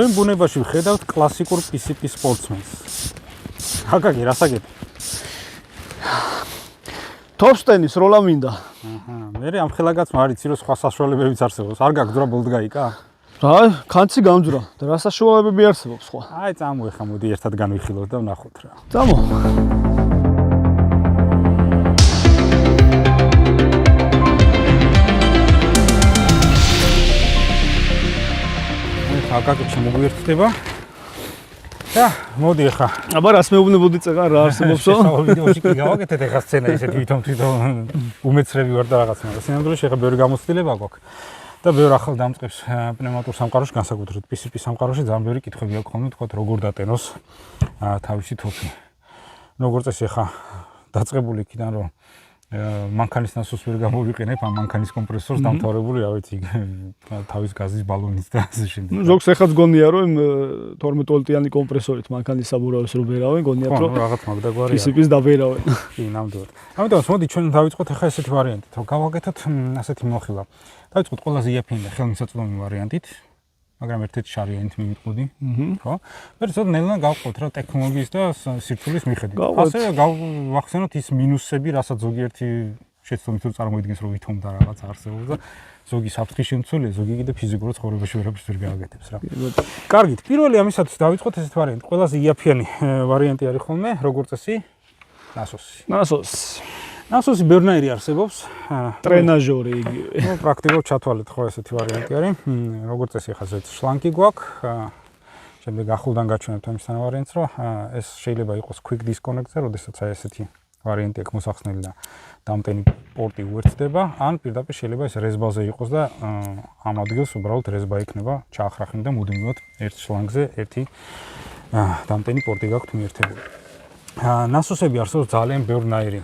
ჩვენ ბუნებაში ვხედავთ კლასიკურ PCP სპორტსმენს. აკაკი, რას აკეთებ? Topstenis როლა მინდა. მე ამ ხელაგაც მარიცი რომ სხვა საშუალებებიც არსებობს. არ გაგძრა ბოლდგაიკა? რა, კანცი გამძრა და რა საშუალებები არსებობს სხვა? აი, წამოეხა, მოდი ერთად განვიხილოთ და ვნახოთ რა. წამო. აკაკი შემოგვიერთდება. და მოდი ახლა. აბა რას მეუბნებოდი წეგან რა არსებობსო? შესავალ ვიდეოში კი გავაკეთეთ ახლა სცენა ისეთი თვითონ უმეცრები ვარ და რაღაცა, მაგრამ სინამდვილეში ახლა ბევრი გამოცდილება გვაქვს. და ბევრ ახალ დამწყებს პნევმატურ სამყაროში, განსაკუთრებით PCP სამყაროში ძალიან ბევრი კითხვები აქვს ხოლმე, თქვათ როგორ დატენოს თავისი თოფი. როგორც წესი ახლა დაწყებული იქიდან რომ მანქანის ნასოს ვერ გამოვიყენებ, ამ მანქანის კომპრესორს დამთავრებული, რა ვიცი, თავის გაზის ბალონით და ასე შემდეგ. ნუ ზოგს ეხაც გონია რომ 12 ვოლტიანი კომპრესორით მანქანის საბურავებს რო ბერავენ, გონიათ რომ რაღაც მაგდაგვარია. PCP-ს დაბერავენ. კი, ნამდვილად. ამიტომ მოდი ჩვენ დავიწყოთ ახლა ესეთი ვარიანტით, რომ გავაკეთოთ ასეთი მოხილვა. დავიწყოთ ყველაზე იაფიანი და ხელმისაწვდომი ვარიანტით. მაგრამ ერთ-ერთი შარიანით მივიტყუდი, ხო? მე ცოტა ნელა გავყოთ რა ტექნოლოგიის და სირთულის მიხედვით. ასე გავახსენოთ ის მინუსები, რასაც ზოგიერთი შეცდომით რომ წარმოიდგენს რომ ვითომ და რაღაც არსებობს და ზოგი საფრთხის შემცველია, ზოგი კიდე ფიზიკურად ცხოვრებაში ვერაფერს ვერ გააკეთებს რა. კარგით, პირველი ამისათვის დავიწყოთ ესეთ ვარიანტი. ყველაზე იაფიანი ვარიანტი არის ხოლმე, როგორც წესი, ნასოსი. ნასოსი ბევრნაირი არსებობს. ტრენაჟორი იგივე. ნუ პრაქტიკულად ჩათვალეთ ხო ესეთი ვარიანტი არის. როგორც წესი ახლა ზეთ შლანკი გვაქვს. შემდეგ ახლდან გაჩვენებთ ამის თანავარიანტს, რომ ეს შეიძლება იყოს quick disconnect-ზე, როდესაც აი ესეთი ვარიანტი აქვს მოსახსნელი და დამტენი პორტი უერთდება, ან პირდაპირ შეიძლება ეს რეზბაზე იყოს და ამ ადგილს უბრალოდ რეზბა იქნება ჩაახრახნი და მუდმივად ერთ შლანგზე ერთი დამტენი პორტი გაქვთ მიერთებული. ნასოსები არსებობს ძალიან ბევრნაირი.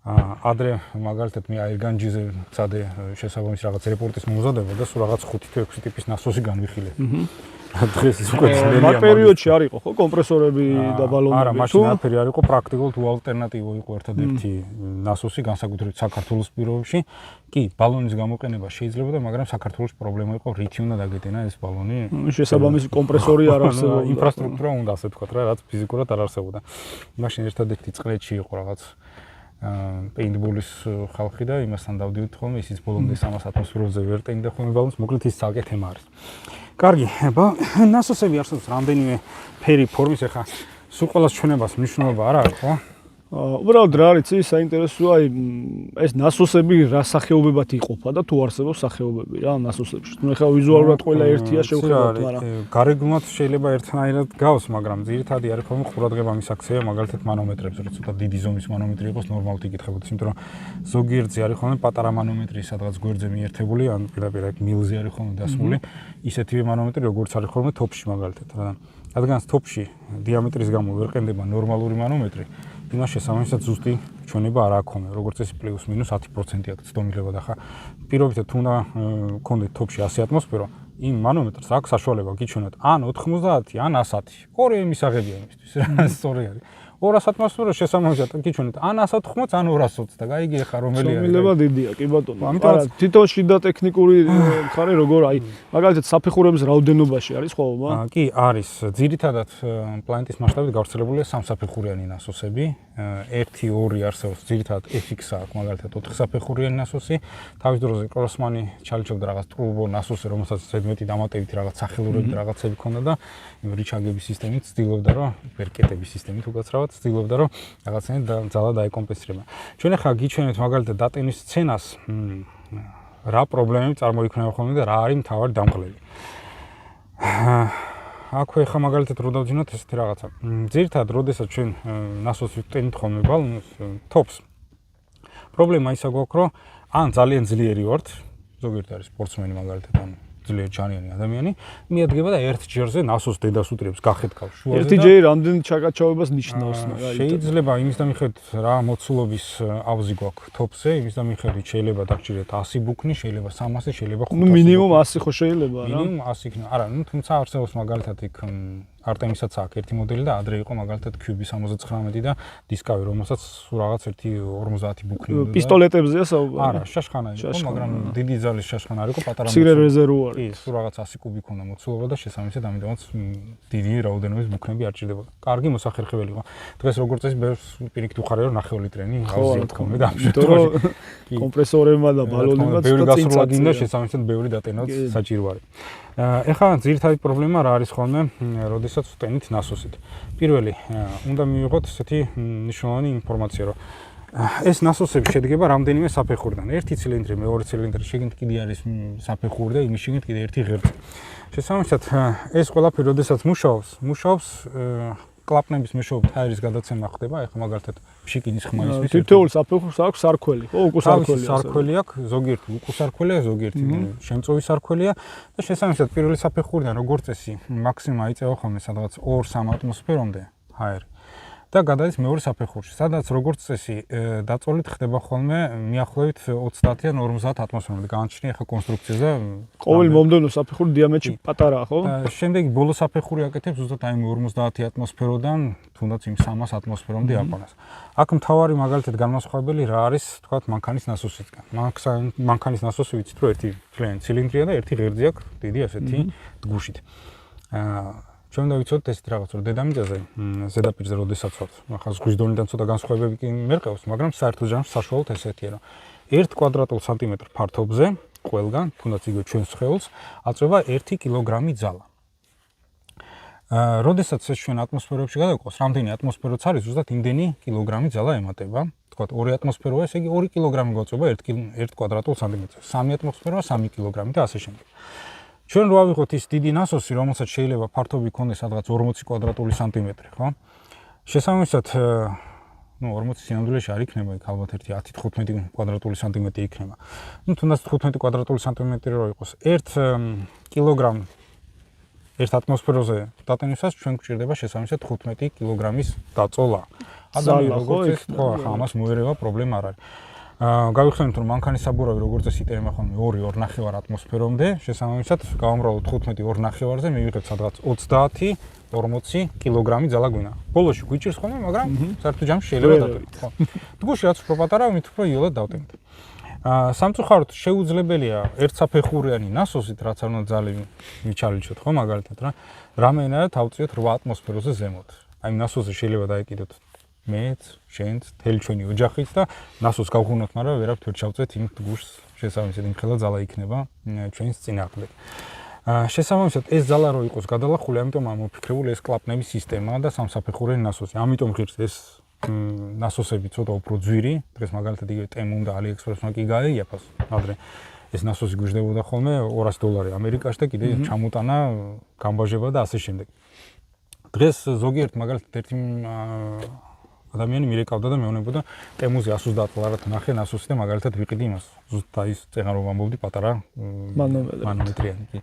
ადრე მაგალითად მე აირგანჯიზე წადე შესაბამის რაღაც რეპორტის მომზადება და სულ რაღაც 5 თუ 6 ტიპის ნასოსი განვიხილე. დღეს ის უკვე ძნელია. მაგ პერიოდში არ იყო ხო კომპრესორები და ბალონები? არა, მაშინ არაფერი არ იყო, პრაქტიკულად უალტერნატივო იყო ერთადერთი ნასოსი განსაკუთრებით საქართველოს პირობებში. კი, ბალონის გამოყენება შეიძლებოდა, მაგრამ საქართველოს პრობლემა იყო რითი უნდა დაგეტენა ეს ბალონი. შესაბამისი კომპრესორი არ არსებობდა. ინფრასტრუქტურა უნდა ასე ვთქვათ რა, რაც ფიზიკურად არ არსებობდა. მაშინ ერთადერთი წრეში იყო რაღაც პეინტბოლის ხალხი და იმასთან დავდივით ხოლმე, ისიც ბოლომდე 300 ატმოსფეროზე ვერ ტენდა ხოლმე ბალონს, მოკლედ ის ცალკე თემა არის. კარგი, ნასოსები არსებობს რამდენიმე ფერი ფორმის, ახლა სულ ყოველას ჩვენებას მნიშვნელობა არ აქვს, ხო? უბრალოდ რა არის ის საინტერესოა, აი ეს ნასოსები რა სახეობებად იყოფა და თუ არსებობს სახეობები რა ნასოსებში. ნუ ახლა ვიზუალურად ყველა ერთია შევხედავთ, მაგრამ გარეგნულად შეიძლება ერთნაირად გავს, მაგრამ ძირითადად არის ხოლმე ყურადღება მის აქცია მაგალითად მანომეტრებზე, რომ ცოტა დიდი ზომის მანომეტრი იყოს ნორმალურად იკითხებოდეს, იმიტომ რომ ზოგიერთზე არის ხოლმე პატარა მანომეტრი, სადღაც გვერდზე მიერთებული, ან პირდაპირ აქ მილზე არის ხოლმე დასმული, ისეთივე მანომეტრი, როგორც არის ხოლმე თოფში მაგალითად, რადგან თოფში დიამეტრის გამო ვერ ყენდება ნორმალური მანომეტრი. იმას შესაბამისად ზუსტი ჩვენება არ აქვს ხოლმე, როგორც ეს პლუს მინუს 10% აქვს ცდომილება და ხა პირობითად თუ უნდა გქონდეთ თოფში 100 ატმოსფერო, იმ მანომეტრს აქვს საშუალება გიჩვენოთ ან 90, ან 100. ორივე მისაღებია იმისთვის, რა სწორი არის. 200 ატმოსფეროს შესაბამისად გიჩვენოთ ან 180, ან 220 და გაიგე ხა რომელი არის. ცდომილება დიდია, კი ბატონო. არა, თვითონ შიდა ტექნიკური მხარე როგორ აი, მაგალითად საფეხურების რაოდენობაში არის ხვაობა? კი, არის. ძირითადად პლანეტის მასშტაბით გავრცელებულია სამსაფეხურიანი ნასოსები. 1-2 არსებობს, ძირითადად FX-ა აქვს, მაგალითად 4 საფეხურიანი ნასოსი. თავის დროზე კროსმანი ჩალიჩობდა რაღაც ტრუბო ნასოსი, რომელსაც ზედმეტი დამატებით რაღაც სახელურები და რაღაცები ქონდა და რიჩაგების სისტემით ცდილობდა, რომ ვერკეტების სისტემით უკაცრავად ცდილობდა, რომ რაღაცნაირად ძალა დაეკომპენსირება. ჩვენ ახლა გიჩვენებთ მაგალითად დატენის სცენას, რა პრობლემები წარმოიქმნება ხოლმე და რა არის მთავარი დამღლელი. აქვე ახლა მაგალითად რო დავძინოთ ესეთი რაღაცა. ძირითადად, როდესაც ჩვენ ნასოს ვიტენით ხოლმე ბალონს, თოფს, პრობლემა ისა გვაქვს, რომ ან ძალიან ძლიერი ვართ, ზოგიერთი არის სპორტსმენი მაგალითად, ან ძლიერ ჩანიანი ადამიანი, მიადგება და ერთ ჯერზე ნასოს დედას უტრიებს გახეთქავს შუაზე. ერთი ჯერი რამდენ ჩაკაჩავებას ნიშნავს, შეიძლება იმის და მიხედვით რა მოცულობის ავზი გვაქვს თოფზე, იმის და მიხედვით შეიძლება დაგჭირეთ 100 ბუქნი, შეიძლება 300, შეიძლება 500. ნუ მინიმუმ 100 ხო შეიძლება რა. მინიმუმ 100 იქნება. არა, ნუ თუმცა არსებობს მაგალითად იქ Artemis-აც აქვს ერთი მოდელი და ადრე იყო მაგალითად QB79 და Discovery, რომელსაც რაღაც 1.50 ბუქნი უნდა. პისტოლეტებზეა საუბარი. არა, შაშხანა იყო, მაგრამ დიდი ძალის შაშხანა არ იყო, პატარა მცირე რეზერვუარი. კი, სულ რაღაც 100 კუბი ქონდა მოცულობა და შესაბამისად ამიტომაც დიდი რაოდენობის ბუქნები არ ჭირდებოდა. კარგი მოსახერხებელი იყო. დღეს როგორც წესი ბევრს პირიქით უხარია რომ 9 ლიტრი ავზია თქონდა და ამ შემთხვევაში კომპრესორებმა და ბალონებმა ბევრი გასროლა გინდა შესაბამისად ბევრი დატენაც საჭირო არის. ეხლა ძირითადი პრობლემა რა არის ხოლმე, როდესაც ვტენით NASOS-ით. პირველი, უნდა მივიღოთ ესეთი მნიშვნელოვანი ინფორმაცია, რომ ეს NASOS-ები შედგება რამდენიმე საფეხურიდან. ერთი ცილინდრი, მეორე ცილინდრი, შიგნით კიდე არის საფეხური და იმის შიგნით კიდე ერთი ღერძი. შესაბამისად, ეს ყველაფერი როდესაც მუშაობს, კლაპნების მეშვეობით ჰაერის გადაცემა ხდება, ეხლა მაგალითად შიკინის ხმალის თითოეულ საფეხურს აქვს სარქველი, ხო, უკუსარქველი. სარქველი აქვს, ზოგიერთი უკუსარქველია, ზოგიერთი შემწოვი სარქველია და შესაბამისად პირველი საფეხურიდან როგორც წესი მაქსიმუმ აიწევა ხოლმე სადღაც 2-3 ატმოსფერომდე ჰაერი. და გადადის მეორე საფეხურში, სადაც როგორც წესი დაწოლით ხდება ხოლმე მიახლოებით 30-დან 50 ატმოსფერომდე. განაჩნია ახლა კონსტრუქციაზე. ყოველი მომდევნო საფეხური დიამეტრში პატარაა, ხო? შემდეგ ბოლო საფეხური აკეთებს ზუსტად აი 50 ატმოსფეროდან თუნდაც იმ 300 ატმოსფერომდე აყვანას. აქ მთავარი მაგალითად განმასხვავებელი რა არის, თქვათ მანქანის NASOS-ისგან. მანქანის NASOS-ი ვიცით, რომ ერთი ძალიან ცილინდრია და ერთი ღერძი აქვს დიდი ასეთი დგუშით. ჩვენ დავიცოდეთ ესეთ რაღაც, რომ დედამიწაზე ზედაპირზე როდესაც ვართ, ახლა ზღვის დონიდან ცოტა განსხვავებები კი მერყევს, მაგრამ საერთო ჯამში საშუალოდ ესეთია, რომ 1 კვადრატულ სანტიმეტრ ფართობზე ყველგან, თუნდაც იგივე ჩვენს სხეულს, აწვევა 1 კილოგრამი ძალა. როდესაც ეს ჩვენ ატმოსფეროებში გადავყავს, რამდენი ატმოსფეროც არის, ზუსტად იმდენი კილოგრამი ძალა ემატება. თქვათ 2 ატმოსფეროა, ესე იგი 2 კილოგრამი გვაწვევა 1 კვადრატულ სანტიმეტრზე. 3 ატმოსფეროა 3 კილოგრამი და ასე შემდეგ. ჩვენ რო ავიღოთ ის დიდი NASOS-ი, რომელსაც შეიძლება ფართობი ქონდეს სადღაც 40 კვადრატული სანტიმეტრი, ხო? შესაბამისად, 40 სინამდვილეში არ იქნება, იქ ალბათ 10-15 კვადრატული სანტიმეტრი იქნება. თუნდაც 15 კვადრატული სანტიმეტრი რო იყოს, 1 კილოგრამ ერთ ატმოსფეროზე დატენისას ჩვენ გვჭირდება შესაბამისად 15 კილოგრამის დაწოლა. ადამიანი როგორც ეს, ხო, ამას მოერევა პრობლემა არ არის. გავიხსენებთ რომ მანქანის საბურავი როგორც წესი იტანება ხოლმე 2-2.5 ატმოსფერომდე, შესაბამისად გავამრავლოთ 15-2.5-ზე მივიღეთ სადღაც 30-40 კილოგრამი ძალა გვინა. ბოლოში გვიჭირს ხოლმე, მაგრამ საერთო ჯამში შეიძლება დატოვოთ. ხო. დგუში რაც უფრო პატარა, მით უფრო იოლად დავტენთ. სამწუხაროდ შეუძლებელია ერთსაფეხურიანი NASOS-ით, რაც არ უნდა ძალები მიჩალიჩოთ, ხო, მაგალითად რა. რამენად ავწიოთ 8 ატმოსფეროზე ზემოთ. აი NASOS-ზე შეიძლება დაეკიდოთ მეც, შენც, თელი ჩვენი ოჯახიც და NASOS გავხურნოთ, მაგრამ ვერავთ ვერ ჩავწვეთ იმ დგუშს, შესაბამისად იმხელა ძალა იქნება ჩვენს წინააღმდეგ. შესაბამისად ეს ძალა რო იყოს გადალახული, ამიტომ ამოფიქრებული ეს კლაპნების სისტემა და სამსაფეხურიანი NASOS-ი. ამიტომ ღირს ეს NASOS-ები ცოტა უფრო ძვირი, დღეს მაგალითად იგივე Temu და AliExpress-მა კი გაეიაფას. ადრე ეს NASOS-ი გვიждდებოდა ხოლმე $200 ამერიკაში და კიდე ჩამოტანა, გამბაჟება და ასე შემდეგ. დღეს ზოგიერთ მაგალითად ერთი ადამიანი მირეკავდა და მეუბნებოდა Temu-ზე $130 ნახე NASOS-ი და მაგალითად ვიყიდი იმას. ზუსტად ის წეგან რომ ვამბობდი პატარა მანომეტრიანი კი.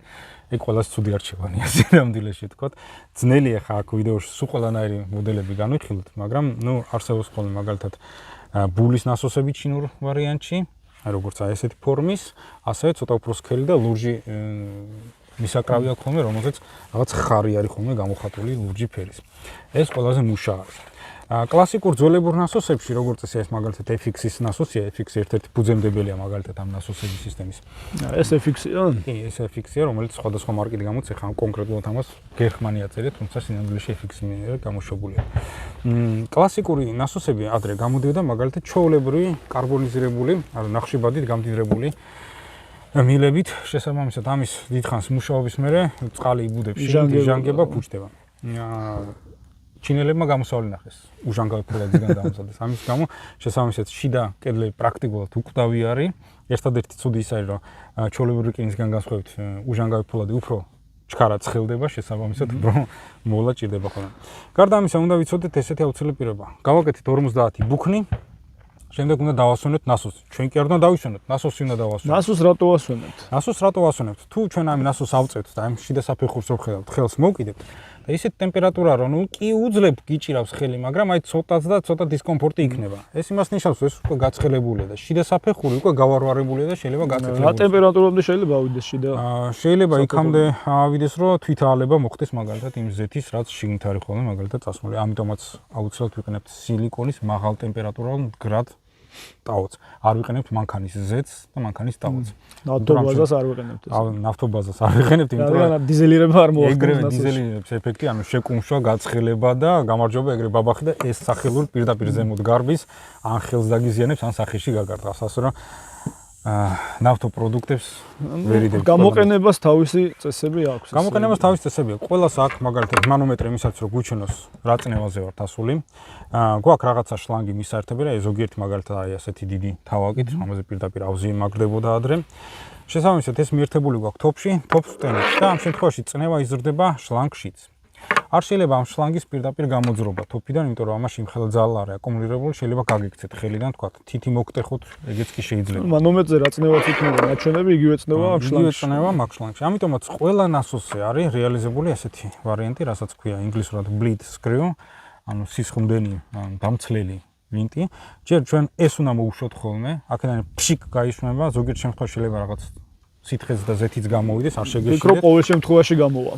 ეგ ყველას ცუდი არჩევანია სინამდვილეში თქვათ. ძნელია ხა აქ ვიდეოში სულ ყველანაირი მოდელები განვიხილოთ, მაგრამ არსებობს ხოლმე მაგალითად ბულის NASOS-ები ჩინურ ვარიანტში, როგორც აი ესეთი ფორმის, ასევე ცოტა უფრო სქელი და ლურჯი მისაკრავი აქვს ხოლმე, რომელზეც რაღაც ხარი არის ხოლმე გამოხატული ლურჯი ფერის. ეს ყველაზე მუშა არის. კლასიკურ ძველებურ NASOS-ებში, როგორც ეს მაგალითად FX-ის NASOS-ია, FX ერთ-ერთი ფუძემდებელია მაგალითად ამ NASOS-ების სისტემის. ეს FX-ია? კი, ეს FX-ია, რომელიც სხვადასხვა მარკით გამოდის, ახლა კონკრეტულად ამას გერხმანი აწერია, თუმცა სინამდვილეში FX-ი გამოშვებულია. კლასიკური NASOS-ები ადრე გამოდიოდა მაგალითად ჩვეულებრივი კარბონიზირებული, ანუ ნახშირბადით გამდიდრებული მილებით, შესაბამისად ამის დიდხანს მუშაობის მერე წყალი იბუდებს, ჟანგება, ფუჭდება. ჩინელებმა გამოსავალი ნახეს, უჟანგავი ფოლადისგან დამზადეს. ამის გამო შესაბამისად შიდა კედლები პრაქტიკულად უკვდავი არის. ერთადერთი ცუდი ის არის, რომ ჩვეულებრივი რკინისგან განსხვავებით უჟანგავი ფოლადი უფრო ჩქარა ცხელდება, შესაბამისად უფრო მოვლა ჭირდება ხოლმე. გარდა ამისა, უნდა ვიცოდეთ ესეთი აუცილებელი პირობა. გავაკეთეთ 50 ბუქნი, შემდეგ უნდა დავასვენოთ NASOS-ი. ჩვენ კი არ უნდა დავისვენოთ, NASOS-ი უნდა დავასვენოთ. NASOS რატო ვასვენებთ? NASOS რატო ვასვენებთ? თუ ჩვენ ამ NASOS ავწევთ და ამ შიდა საფეხურს რო ხედავთ, ხელს მოვკიდებთ, და ისეთ ტემპერატურა რომ ნუ კი უძლებ გიჭირავს ხელი, მაგრამ აი ცოტაც და ცოტა დისკომფორტი იქნება. ეს იმას ნიშნავს, ეს უკვე გაცხელებულია და შიდა საფეხური უკვე გავარვარებულია და შეიძლება გაწეთლებული. რა ტემპერატურამდე შეიძლება ავიდეს შიდა? შეიძლება იქამდე ავიდეს, რომ თვითაალება მოხდეს მაგალითად იმ ზეთის, რაც შიგნით არის ხოლმე მაგალითად წასმული. ამიტომაც აუცილებლად ვიყენებთ სილიკონის მაღალ ტემპერატურულ მდგრად ტაოც. არ ვიყენებთ მანქანის ზეთს და მანქანის ტაოც. ნავთობაზას არ ვიყენებთ ეს. ნავთობაზას არ ვიყენებთ, იმიტომ რომ დიზელირება არ მოახდინოს. ეგრევე დიზელირებს ეფექტი, ანუ შეკუმშვა, გაცხელება და გამარჯობა ეგრე ბაბახი და ეს სახილული პირდაპირ ზემოთ გარბის, ან ხელს დაგიზიანებს, ან სახეში გაგარტყავს, ასე რომ ნავთობპროდუქტებს ვერ იდებს. გამოყენებას თავისი წესები აქვს. გამოყენებას თავისი წესები აქვს. ყველას აქვს მაგალითად მანომეტრი იმისაც რომ გუჩვენოს რა წნევაზე ვართ ასული. გვაქვს რაღაცა შლანგი მისაერთებელი, აი ზოგიერთი მაგალითად აი ასეთი დიდი თავაკით, რომელზე პირდაპირ ავზი მაგრდებოდა ადრე. შესაბამისად ეს მიერთებული გვაქვს თოფში, თოფს ვტენით და ამ შემთხვევაში წნევა იზრდება შლანგშიც. არ შეიძლება ამ შლანგის პირდაპირ გამოძრობა თოფიდან, იმიტომ რომ ამაში მხოლოდ ძალა არის აკუმულირებული, შეიძლება გაგიქცეთ ხელიდან, თქვა, თითი მოგტეხოთ, ეგეც კი შეიძლება. მანომეტრზე რა წნევაც იქნება, ნაჩვენები იგივე წნევა ამ შლანგში. იგივე წნევა მაგ შლანგში. ამიტომაც ყველა ნასოსზე არის რეალიზებული ასეთი ვარიანტი, რასაც ქვია ინგლისურად bleed screw, ანუ სისხლდენი, დამცლელი ვინტი. ჯერ ჩვენ ეს უნდა მოუშვოთ ხოლმე, აქედან ფშიკ გაიშვება, ზოგიერთ შემთხვევაში შეიძლება რაღაც სითხეც და ზეთიც გამოვიდეს, არ შეგეშიდეთ. მიკრო ყოველ შემთხვევაში გამოვა.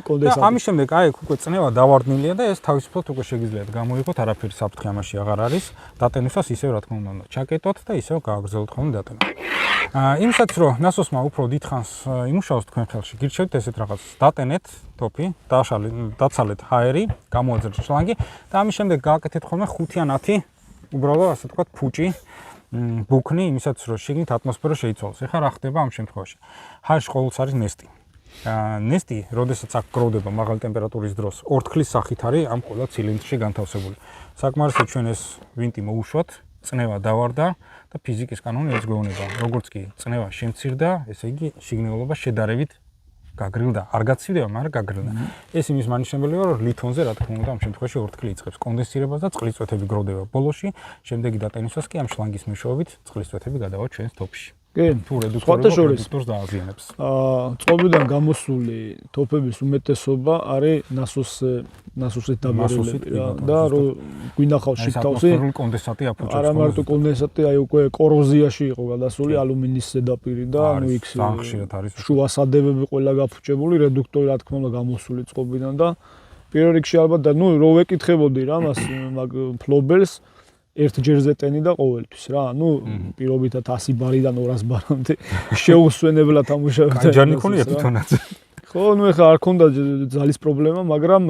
კონდენსატი. და ამის შემდეგ აი უკვე წნევა დავარდნილია და ეს თავისუფლად უკვე შეგიძლიათ გამოიღოთ, არაფერი საფრთხე ამაში აღარ არის. დატენისას ისევ რა თქმა უნდა ჩაკეტოთ და ისევ გააგრძელოთ ხოლმე დატენა. იმისაც რომ ნასოსმა უფრო დიდხანს იმუშაოს თქვენ ხელში, გირჩევთ ესეთ რაღაცას. დატენეთ თოფი, დაცალეთ ჰაერი, გამოაძრეთ შლანგი და ამის შემდეგ გააკეთეთ ხოლმე 5 ან 10 უბრალოდ ასე თქვა ფუჭი ბუქნი იმისაც რომ შიგნით ატმოსფერო შეიცვალოს. ეხლა რა ხდება ამ შემთხვევაში? ჰაერში ყოველთვის არის ნესტი. ნესტი, როდესაც აქ გროვდება მაღალი ტემპერატურის დროს, ორთქლის სახით არის ამ ყველა ცილინდრში განთავსებული. საკმარისად ჩვენ ეს ვინტი მოუშვათ, წნევა დავარდა და ფიზიკის კანონი ეს გვეუბნება. როგორც კი წნევა შემცირდა, ესე იგი შიგნეულობა შედარებით გაგრილდა. არ გაცივდება, მაგრამ გაგრილდა. ეს იმის მანიშნებელია, რომ ლითონზე რა თქმა უნდა ამ შემთხვევაში ორთქლი იწყებს კონდენსირებას და წყლის წვეთები გროვდება ბოლოში, შემდეგი დატენისას კი ამ შლანგის მეშვეობით წყლის წვეთები გადავა ჩვენს თოფში. კი, თუ რედუქტორს დააზიანებს. წყობიდან გამოსული თოფების უმეტესობა არის ნასოსით დაბერილები და რომ გვინახავს შიგთავსი კონდენსატი აფუჭებს. არა მარტო კონდენსატი, აი უკვე კოროზიაში იყო გადასული ალუმინის ზედაპირი და ანუ იქ შუა სადებები ყველა გაფუჭებული, რედუქტორი რა თქმა უნდა გამოსული წყობიდან და პირველ რიგში ალბათ და ნუ რო ვეკითხებოდი რა მას მაგ ფლობელს ერთ ჯერზე ტენი და ყოველთვის რა, ანუ პირობითად 100 ბარიდან 200 ბარამდე შეუსვენებლად ამუშავებდა. განჯანი ქონია თვითონაც. ხო, ნუ ეხლა არ ქონდა ძალის პრობლემა, მაგრამ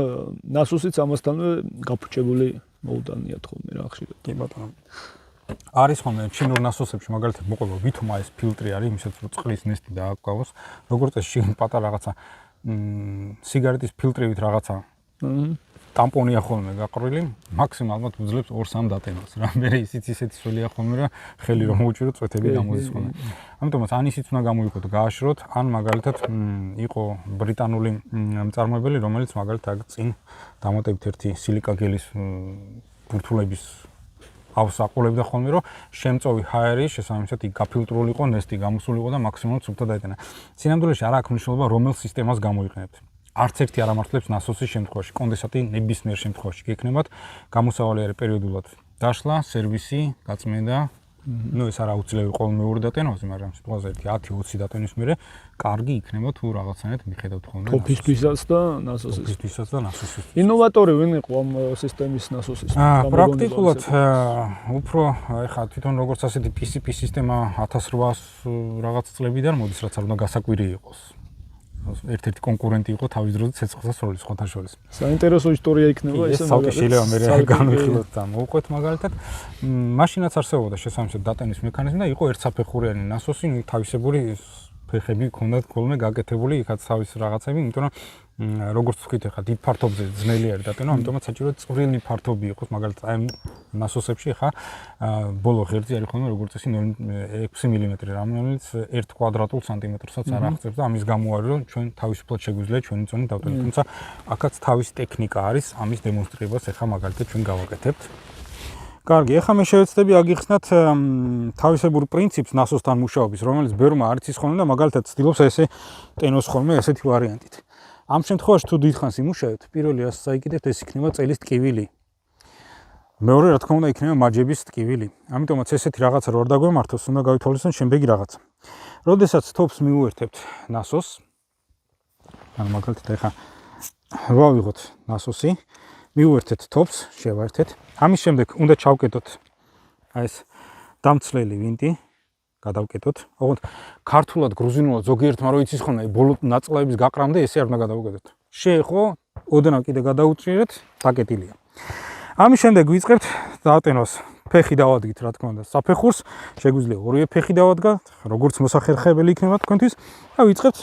ნასოსიც ამასთანავე გაფუჭებული მოუტანიათ ხოლმე რა ხშირად. კი ბატონო. არის ხოლმე ჩინურ ნასოსებში მაგალითად მოყვება ვითომა ეს ფილტრი არის, იმისაც რომ წყლის ნესტი დააკვავოს, როგორც ეს შიგნით პატარა რაღაცა სიგარეტის ფილტრივით რაღაცა ტამპონია ხოლმე გაყრილი, მაქსიმალურად უძლებს 2-3 დატენას რა. მე ისიც ისეთი სველია ხოლმე რა, ხელი რომ მოუჭირო წვეთები გამოდის ხოლმე. ამიტომაც ან ისიც უნდა გამოიყოთ გააშროთ, ან მაგალითად იყო ბრიტანული მწარმოებელი, რომელიც მაგალითად წინ დამატებით ერთი სილიკა გელის ბურთულების ავს აყოლებდა ხოლმე, რომ შემწოვი ჰაერი შესაბამისად იქ გაფილტრული იყო, ნესტი გამოსული იყო და მაქსიმალურად სუფთა დაეტანა. სინამდვილეში არ აქვს მნიშვნელობა რომელ სისტემას გამოიყენებთ. არც ერთი არ ამართლებს ნასოსის შემთხვევაში, კონდენსატი ნებისმიერ შემთხვევაში გექნებათ, გამოსავალი არის პერიოდულად დაშლა, სერვისი, გაწმენდა. ნუ ეს არ აუცილებელი ყოველმეორე დატენაზე, მაგრამ სიტუაცია 10-20 დატენის მერე კარგი იქნება თუ რაღაცნაირად მიხედავთ ხოლმე. თოფისთვისაც და ნასოსის. თოფისთვისაც და ნასოსის. ინოვატორი ვინ იყო ამ სისტემის ნასოსის? პრაქტიკულად უფრო ეხლა თვითონ როგორც ასეთი PCP სისტემა 1800 რაღაც წლებიდან მოდის, რაც არ უნდა გასაკვირი იყოს. ერთ-ერთი კონკურენტი იყო თავის დროზე ცეცხლსა სროლის სხვათა შორის. საინტერესო ისტორია იქნება ესე მაგალითად. შეიძლება მე განვიხილოთ და მოვყვეთ მაგალითად. მაშინაც არსებობდა შესაბამისად დატენის მექანიზმი და იყო ერთსაფეხურიანი ნასოსი, თავისებური ფეხები ჰქონდათ ხოლმე გაკეთებული, იქაც თავის რაღაცები, იმიტომ რომ როგორც ვთქვით ახლა დიდ ფართობზე ძნელი არის დატენა, ამიტომაც საჭიროა წვრილი ფართობი იყოს, მაგალითად აი ნასოსებში ახლა ბოლო ღერძი არის ხოლმე როგორც წესი 6 მმ, რომელიც 1 კვადრატულ სანტიმეტრსაც არ აღწევს და ამის გამო არის რომ ჩვენ თავისუფლად შეგვიძლია ჩვენი წონი დავტოვოთ, თუმცა აქაც თავისი ტექნიკა არის, ამის დემონსტრირებას ახლა მაგალითად ჩვენ გავაკეთებთ. კარგი, ახლა მე შევეცდები აგიხსნათ თავისებურ პრინციპს ნასოსთან მუშაობის, რომელიც ბევრმა არ იცის ხოლმე და მაგალითად ცდილობს ესე ტენოს ხოლმე ესეთი ვარიანტით. ამ შემთხვევაში თუ დიდხანს იმუშავებთ, პირველი რასაც წაიკიდებთ, ეს იქნება წელის ტკივილი. მეორე რა თქმა უნდა იქნება მაჯების ტკივილი. ამიტომაც ესეთი რაღაცა რო არ დაგვემართოს, უნდა გავითვალისწინოთ შემდეგი რაღაცა. როდესაც თოფს მიუერთებთ ნასოსს, ანუ მაგალითად ეხა ვავიღოთ ნასოსი, მიუერთეთ თოფს, შევაერთეთ. ამის შემდეგ უნდა ჩავკეტოთ აი ეს დამცლელი ვინტი, გადავკეტოთ. ოღონდ ქართულად, გრუზინულად ზოგიერთმა რო იცის ხოლმე ბოლო ნაწლავების გაყრამდე ესე არ უნდა გადავუკეტოთ. შეეხო, ოდნავ კიდე გადაუჭირეთ, დაკეტილია. ამის შემდეგ ვიწყებთ დაატენოს. ფეხი დავადგით, რა თქმა უნდა, საფეხურს, შეგვიძლია ორივე ფეხი დავადგათ, როგორც მოსახერხებელი იქნება თქვენთვის და ვიწყებთ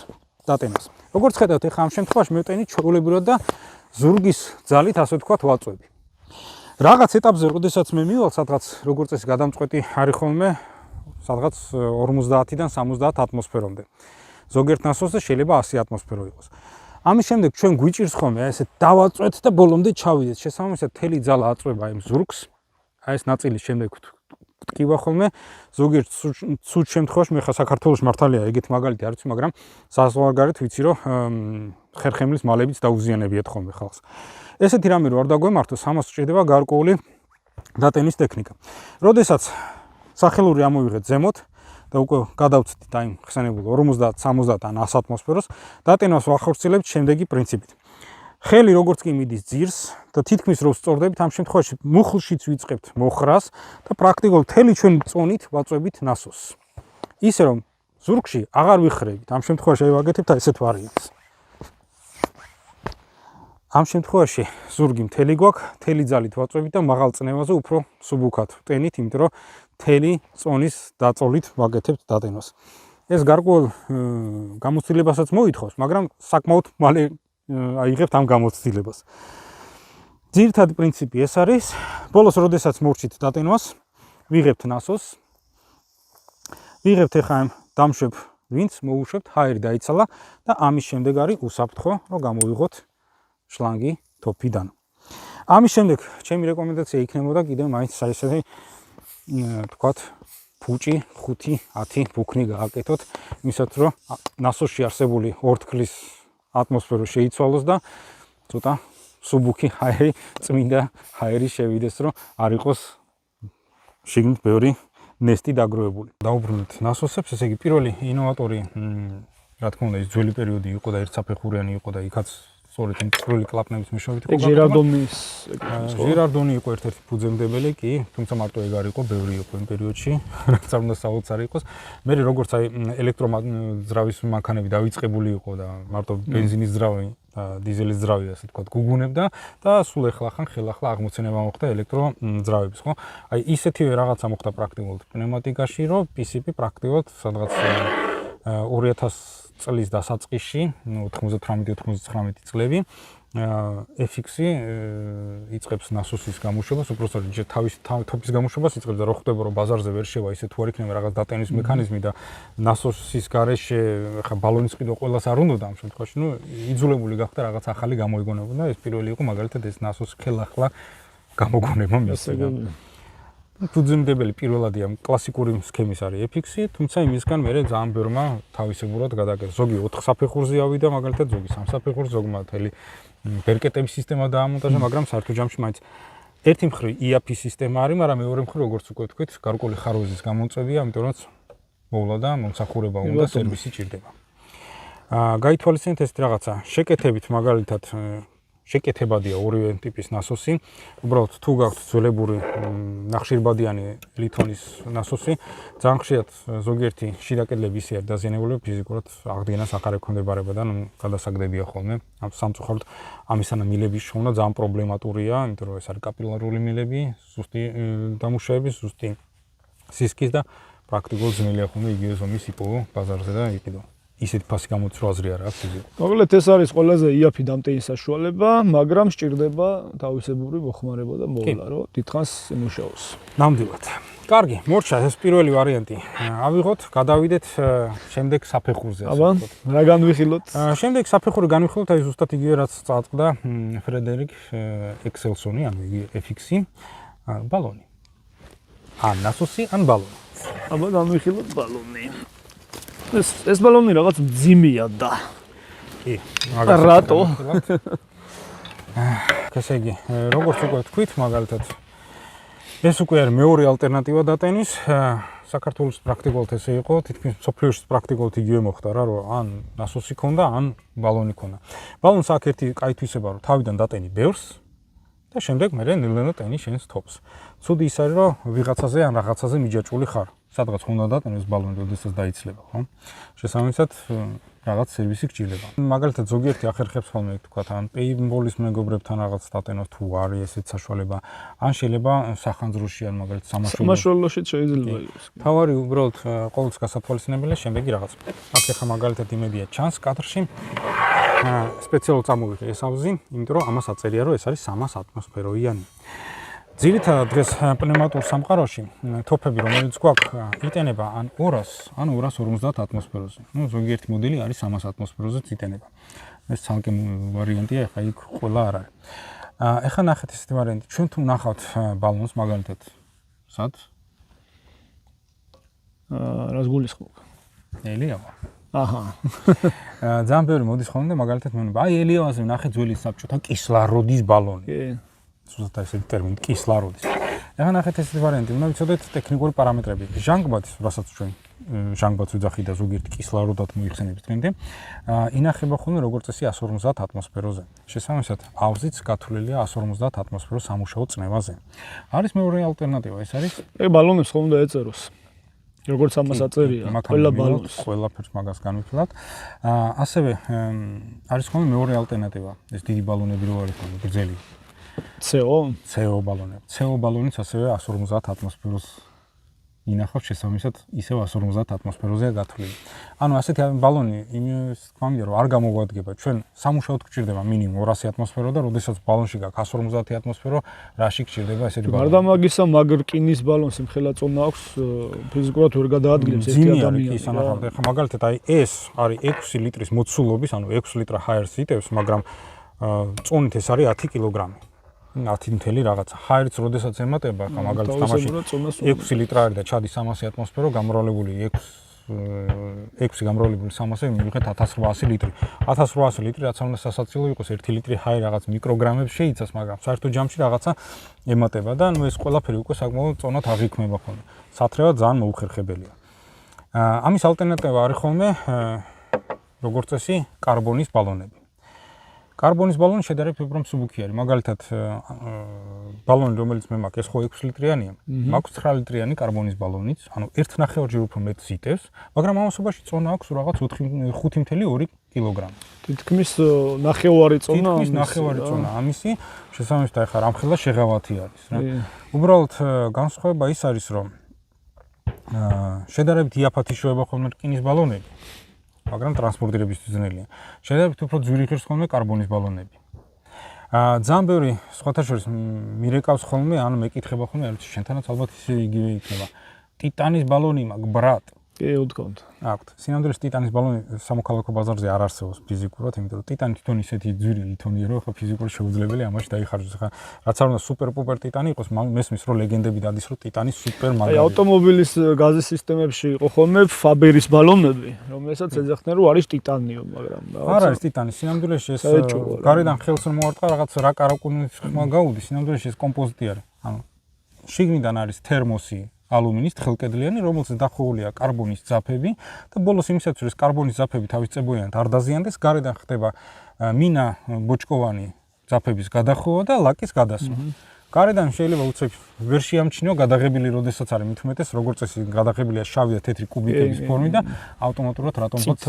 დატენას. როგორც ხედავთ, ეხლა ამ შემთხვევაში მევტენით ჩვეულებრივად და ზურგის ძალით, ასე ვთქვათ, ვაწვევი. რაღაც ეტაპზე, როდესაც მე მივალ, სადღაც როგორც წესი გადამწყვეტი არის ხოლმე, სადღაც 50-დან 70 ატმოსფერომდე. ზოგიერთ ნასოსზე შეიძლება 100 ატმოსფერო იყოს. ამის შემდეგ ჩვენ გვიჭირს ხოლმე აი ესე დავაწვეთ და ბოლომდე ჩავიდეთ. შესაბამისად, თელი ძალა აწვება იმ ზურგს. აი ეს ნაწილის შემდეგ ტკივა ხოლმე. ზოგიერთ ცუდ შემთხვევაში მე ხა საქართველოს მართალია ეგეთ მაგალითი არ ვიცი, მაგრამ საზღვარგარეთ ვიცი, რომ ხერხემლის მალებიც დაუზიანებიათ ხოლმე ხალხს. ესეთი რამე რო არ დაგვემართოს, ამას სჭირდება გარკვეული დატენის ტექნიკა. როდესაც სახელური ამოვიღეთ ზემოთ და უკვე გადავწვდით აი ხსენებულ 50-70 ან 100 ატმოსფეროს, დატენას ვახორციელებთ შემდეგი პრინციპით. ხელი როგორც კი მიდის ძირს და თითქმის რომ სწორდებით, ამ შემთხვევაში მუხლშიც ვიწყებთ მოხრას და პრაქტიკულად მთელი ჩვენი წონით ვაწვევით ნასოსს. ისე რომ ზურგში აღარ ვიხრებით. ამ შემთხვევაში აი ვაკეთებთ ესეთ ვარიანტს. ამ შემთხვევაში ზურგი მთელი გვაქვს, მთელი ძალით ვაწვევით და მაღალ წნევაზე უფრო სუბუქად ვტენით, იმიტომ რომ მთელი წონის დაწოლით ვაკეთებთ დატენას. ეს გარკვეულ გამოცდილებასაც მოითხოვს, მაგრამ საკმაოდ მალე აიღებთ ამ გამოცდილებას. ძირითადი პრინციპი ეს არის, ბოლოს როდესაც მორჩით დატენას, ვიღებთ ნასოს, ვიღებთ ეხა ამ დამშვებ ვინც, მოუშვებთ, ჰაერი დაიცალა და ამის შემდეგ არის უსაფრთხო, რომ გამოვიღოთ შლანგი თოფიდან. ამის შემდეგ ჩემი რეკომენდაცია იქნებოდა კიდევ მაინც ესეთი თქვათ ფუჭი 5-10 ბუქნი გააკეთოთ, იმისათვის რომ ნასოსში არსებული ორთქლის ატმოსფერო შეიცვალოს და ცოტა სუბუქი ჰაერი, წმინდა ჰაერი შევიდეს, რომ არ იყოს შიგნით ბევრი ნესტი დაგროვებული. დაუბრუნდით ნასოსებს, ესე იგი პირველი ინოვატორი, რა თქმა უნდა, ის ძველი პერიოდი იყო და ერთსაფეხურიანი იყო და იქაც სწორედ იმ წვრილი კლაპნების მეშვეობით იყო. ჟირარდონი იყო ერთ-ერთი ფუძემდებელი, კი, თუმცა მარტო ეგ არ იყო, ბევრი იყო იმ პერიოდში, რაც არ უნდა საოცარი იყოს. მე როგორც აი ელექტროძრავის მანქანები დავიწყებული იყო და მარტო ბენზინის ძრავი და დიზელის ძრავი, ასე ვთქვათ, გუგუნებდა და სულ ეხლა ხელახლა აღმოცენება მოხდა ელექტროძრავების, ხო? აი ისეთივე რაღაცა მოხდა პრაქტიკულად პნევმატიკაში, რომ PCP პრაქტიკულად სადღაც 2000 წლის დასაწყისში, 98-99 წლები, FX-ი იწყებს ნასოსის გამოშვებას, უბრალოდ თავის თოფის გამოშვებას იწყებს და რო ხვდება რომ ბაზარზე ვერ შევა, ისე თუ არ იქნება რაღაც დატენის მექანიზმი და ნასოსის გარეშე ხა ბალონის ყიდვა ყველას არ უნდა ამ შემთხვევაში, ნუ იძულებული გახდა რაღაც ახალი გამოიგონებოდა და ეს პირველი იყო მაგალითად ეს ნასოს ხელახლა გამოგონება მისცემა. ფუძემდებელი პირველადი ამ კლასიკური სქემის არის FX-ი, თუმცა იმისგან მერე ძალიან ბევრმა თავისებურად გადააკეთეს. ზოგი 4 საფეხურზე ავიდა, მაგალითად ზოგი 3 საფეხურზე, ზოგმა მთელი ბერკეტების სისტემა დაამონტაჟა, მაგრამ საერთო ჯამში მაინც ერთი მხრივ IAP სისტემა არის, მაგრამ მეორე მხრივ როგორც უკვე ვთქვით, გარკვეული ხარვეზის გამოწვევია, ამიტომ რომ მოვლა და მომსახურება უნდა, სერვისი ჭირდება. გაითვალისწინეთ ეს რაღაცა, შეკეთებით მაგალითად შეკეთებადია ორივე ტიპის ნასოსი. უბრალოდ თუ გაქვთ ძველებური ნახშირბადიანი ლითონის ნასოსი, ძალიან ხშირად ზოგიერთი შიდა კედლები ისე არის დაზიანებული, ფიზიკურად აღდგენას აღარ ექვემდებარება და გადასაგდებია ხოლმე. ამ სამწუხაროდ ამისანა მილების შოვნა ძალიან პრობლემატურია, იმიტომ რომ ეს არის კაპილარული მილები, ზუსტი დამუშავების, ზუსტი სისქის და პრაქტიკულად ძნელია ხოლმე იგივე ზომის იპოვო ბაზარზე და იყიდო. ისეთი ფასი გამოწვევა აზრი არ აქვს ფიზიკურად. მოკლედ ეს არის ყველაზე IAP დამტენის საშუალება, მაგრამ სჭირდება თავისებური მოხმარება და მოვლა, რომ დიდხანს იმუშაოს. ნამდვილად. კარგი, მორჩა ეს პირველი ვარიანტი. ავიღოთ, გადავიდეთ შემდეგ საფეხურზე. აბა, რა განვიხილოთ? შემდეგ საფეხური განვიხილოთ, აი ზუსტად იგივე რაც წაწყდა ფრედერიკ ექსელსონი, ანუ იგივე FX-ი, ბალონი. ან ნასოსი, ან ბალონი. აბა, განვიხილოთ ბალონი. ეს ბალონი რაღაც მძიმეა და კი, რატო? ესე იგი, როგორც უკვე თქვით, მაგალითად ეს უკვე არის მეორე ალტერნატივა დატენის. საქართველოს პრაქტიკულად ესე იყო, თითქმის სოფლიოში პრაქტიკულად იგივე მოხდა რა, რომ ან ნასოსი ქონდა, ან ბალონი ქონდა. ბალონს აქ ერთი კაი თვისება, რომ თავიდან დატენი ბევრს და შემდეგ მე ნელ-ნელა ტენი შენს თოფს. ცუდი ის არის, რომ ვიღაცაზე ან რაღაცაზე მიჯაჭვული ხარ. სადღაც უნდა დატენოს ბალონი, როდესაც დაიცლება, ხო? შესაბამისად რაღაც სერვისი გჭირდება. მაგალითად ზოგიერთი ახერხებს ხოლმე თქვა ან პეიმბოლის მეგობრებთან რაღაც დატენოს თუ არის ესეთ საშუალება, ან შეიძლება სახანძროში ან მაგალითად სამაშველოშიც შეიძლება იყოს. თავარი უბრალოდ ყოველთვის გასათვალისწინებელია შემდეგი რაღაც. აქ ახლა მაგალითად იმედია ჩანს კადრში. სპეციალურად წამოვიღე ეს ავზი, იმიტომ რომ ამას აწერია რომ ეს არის 300 ატმოსფეროიანი. ძირითადად დღეს პნევმატურ სამყაროში თოფები რომელიც გვაქვს იტენება ან 200 ან 250 ატმოსფეროზე. ნუ ზოგიერთი მოდელი არის 300 ატმოსფეროზეც იტენება. ეს ცალკე ვარიანტია, ახლა იქ ყველა არ არის. ეხლა ნახეთ ესეთი ვარიანტი. ჩვენ თუ ნახავთ ბალონს მაგალითად სად? რას გულისხმობ? ელიავა. აჰა. ძალიან ბევრი მოდის ხოლმე და მაგალითად მეუბნება, აი ელიავაზე ნახე ძველი საბჭოთა კისლაროდის ბალონი. კი. ზუსტად ესეთი ტერმინი კისლაროდის. ეხლა ნახეთ ესეთი ვარიანტი, უნდა ვიცოდეთ ტექნიკური პარამეტრები. ჟანგბადის, რასაც ჩვენ ჟანგბადს ვიძახი და ზოგიერთი კისლაროდად მოიხსენებთ დღემდე, ინახება ხოლმე როგორც წესი 150 ატმოსფეროზე. შესაბამისად, ავზიც გათვლილია 150 ატმოსფეროს სამუშაო წნევაზე. არის მეორე ალტერნატივა, ეს არის ბალონებს ხომ უნდა ეწეროს. როგორც ამას აწერია, ყველა ბალონს, ყველაფერს მაგას განვიფილავთ. ასევე არის ხოლმე მეორე ალტერნატივა, ეს დიდი ბალონები რო არის ხოლმე გრძელი. CO ბალონები. CO ბალონიც ასევე 150 ატმოსფეროს ინახავს, შესაბამისად ისევ 150 ატმოსფეროზეა გათვლილი. ანუ ასეთი ბალონი იმის თქმამია, რომ არ გამოგვადგება. ჩვენ სამუშაოდ გჭირდება მინიმუმ 200 ატმოსფერო და როდესაც ბალონში გაქვს 150 ატმოსფერო, რაში გჭირდება ესეთი ბალონი. გარდა მაგისა, მაგ რკინის ბალონს იმხელა წონა აქვს, ფიზიკურად ვერ გადაადგილებს ერთი ადამიანი. კი, სანახავთ. ეხლა მაგალითად აი ეს არის 6 ლიტრის მოცულობის, ანუ 6 ლიტრ ჰაერს იტევს, მაგრამ წონით ეს არის 10 კილოგრამი. 10 მთელი რაღაცა. ჰაერიც როდესაც ემატება, ხა მაგალითად თამაში 6 ლიტრი არის და ჩადის 300 ატმოსფერო, გამრავლებული 6 გამრავლებული 300 მივიღეთ 1800 ლიტრი. 1800 ლიტრი რაც უნდა სასაცილო იყოს, 1 ლიტრი ჰაერი რაღაც მიკროგრამებს შეიცავს, მაგრამ საერთო ჯამში რაღაცა ემატება და ნუ ეს ყველაფერი უკვე საკმაოდ წონად აღიქმება ხოლმე. სათრევა ძალიან მოუხერხებელია. ამის ალტერნატივა არის ხოლმე როგორც წესი კარბონის ბალონები. კარბონის ბალონი შედარებით უფრო მსუბუქი არის. მაგალითად, ბალონი, რომელიც მე მაქვს, ეს ხო 6 ლიტრიანია. მაქვს 9 ლიტრიანი კარბონის ბალონიც, ანუ 1.5-ჯერ უფრო მეტს იტევს, მაგრამ ამასობაში წონა აქვს რაღაც 5.2 კილოგრამი. თითქმის ნახევარი წონა. თითქმის ნახევარი წონა ამისი, შესაბამისად, ახლა რამხელა შეღავათი არის, რა. უბრალოდ განსხვავება ის არის, რომ შედარებით იაფად იშოვება ხოლმე რკინის ბალონები. მაგრამ ტრანსპორტირებისთვის ძნელია. შედარებით უფრო ძვირი ღირს ხოლმე კარბონის ბალონები. ძალიან ბევრი სხვათა შორის მირეკავს ხოლმე, ან მეკითხება ხოლმე, არ ვიცი, შენთანაც ალბათ ისე იგივე იქნება. ტიტანის ბალონი მაქვს, ბრატ. კი, უთქვამთ. აქვთ. სინამდვილეს ტიტანის ბალონი სამოქალაქო ბაზარზე არ არსებობს ფიზიკურად, იმიტომ რომ ტიტანი თვითონ ისეთი ძვირი ლითონია, რომ ხა ფიზიკურად შეუძლებელია ამაში დაიხარჯოს. ხა რაც არ უნდა სუპერ პუპერ ტიტანი იყოს, მესმის რომ ლეგენდები დადის, რომ ტიტანი სუპერ მაგარია. აი ავტომობილის გაზის სისტემებში იყო ხოლმე ფაბერის ბალონები, რომელსაც ეძახდნენ, რომ არის ტიტანიო, მაგრამ არ არის ტიტანი, სინამდვილეში ეს გარედან ხელს მოარტყა რაღაც რა კარაკუნის ხმა გაუდის, სინამდვილეში ეს კომპოზიტი არის. ანუ შიგნიდან არის თერმოსი ალუმინის თხელკედლიანი, რომელსაც დახვეულია კარბონის ძაფები და ბოლოს იმისათვის, რომ კარბონის ძაფები თავის წებოიანად არ დაზიანდეს, გარედან ხდება მინა ბოჭკოვანი ძაფების გადახვევა და ლაკის გადასვა. გარედან შეიძლება უცებ ვერ შეამჩნიო გადაღებილი, როდესაც არის მით უმეტეს, როგორც წესი გადაღებილია შავი და თეთრი კუბიკების ფორმით და ავტომატურად რატომღაც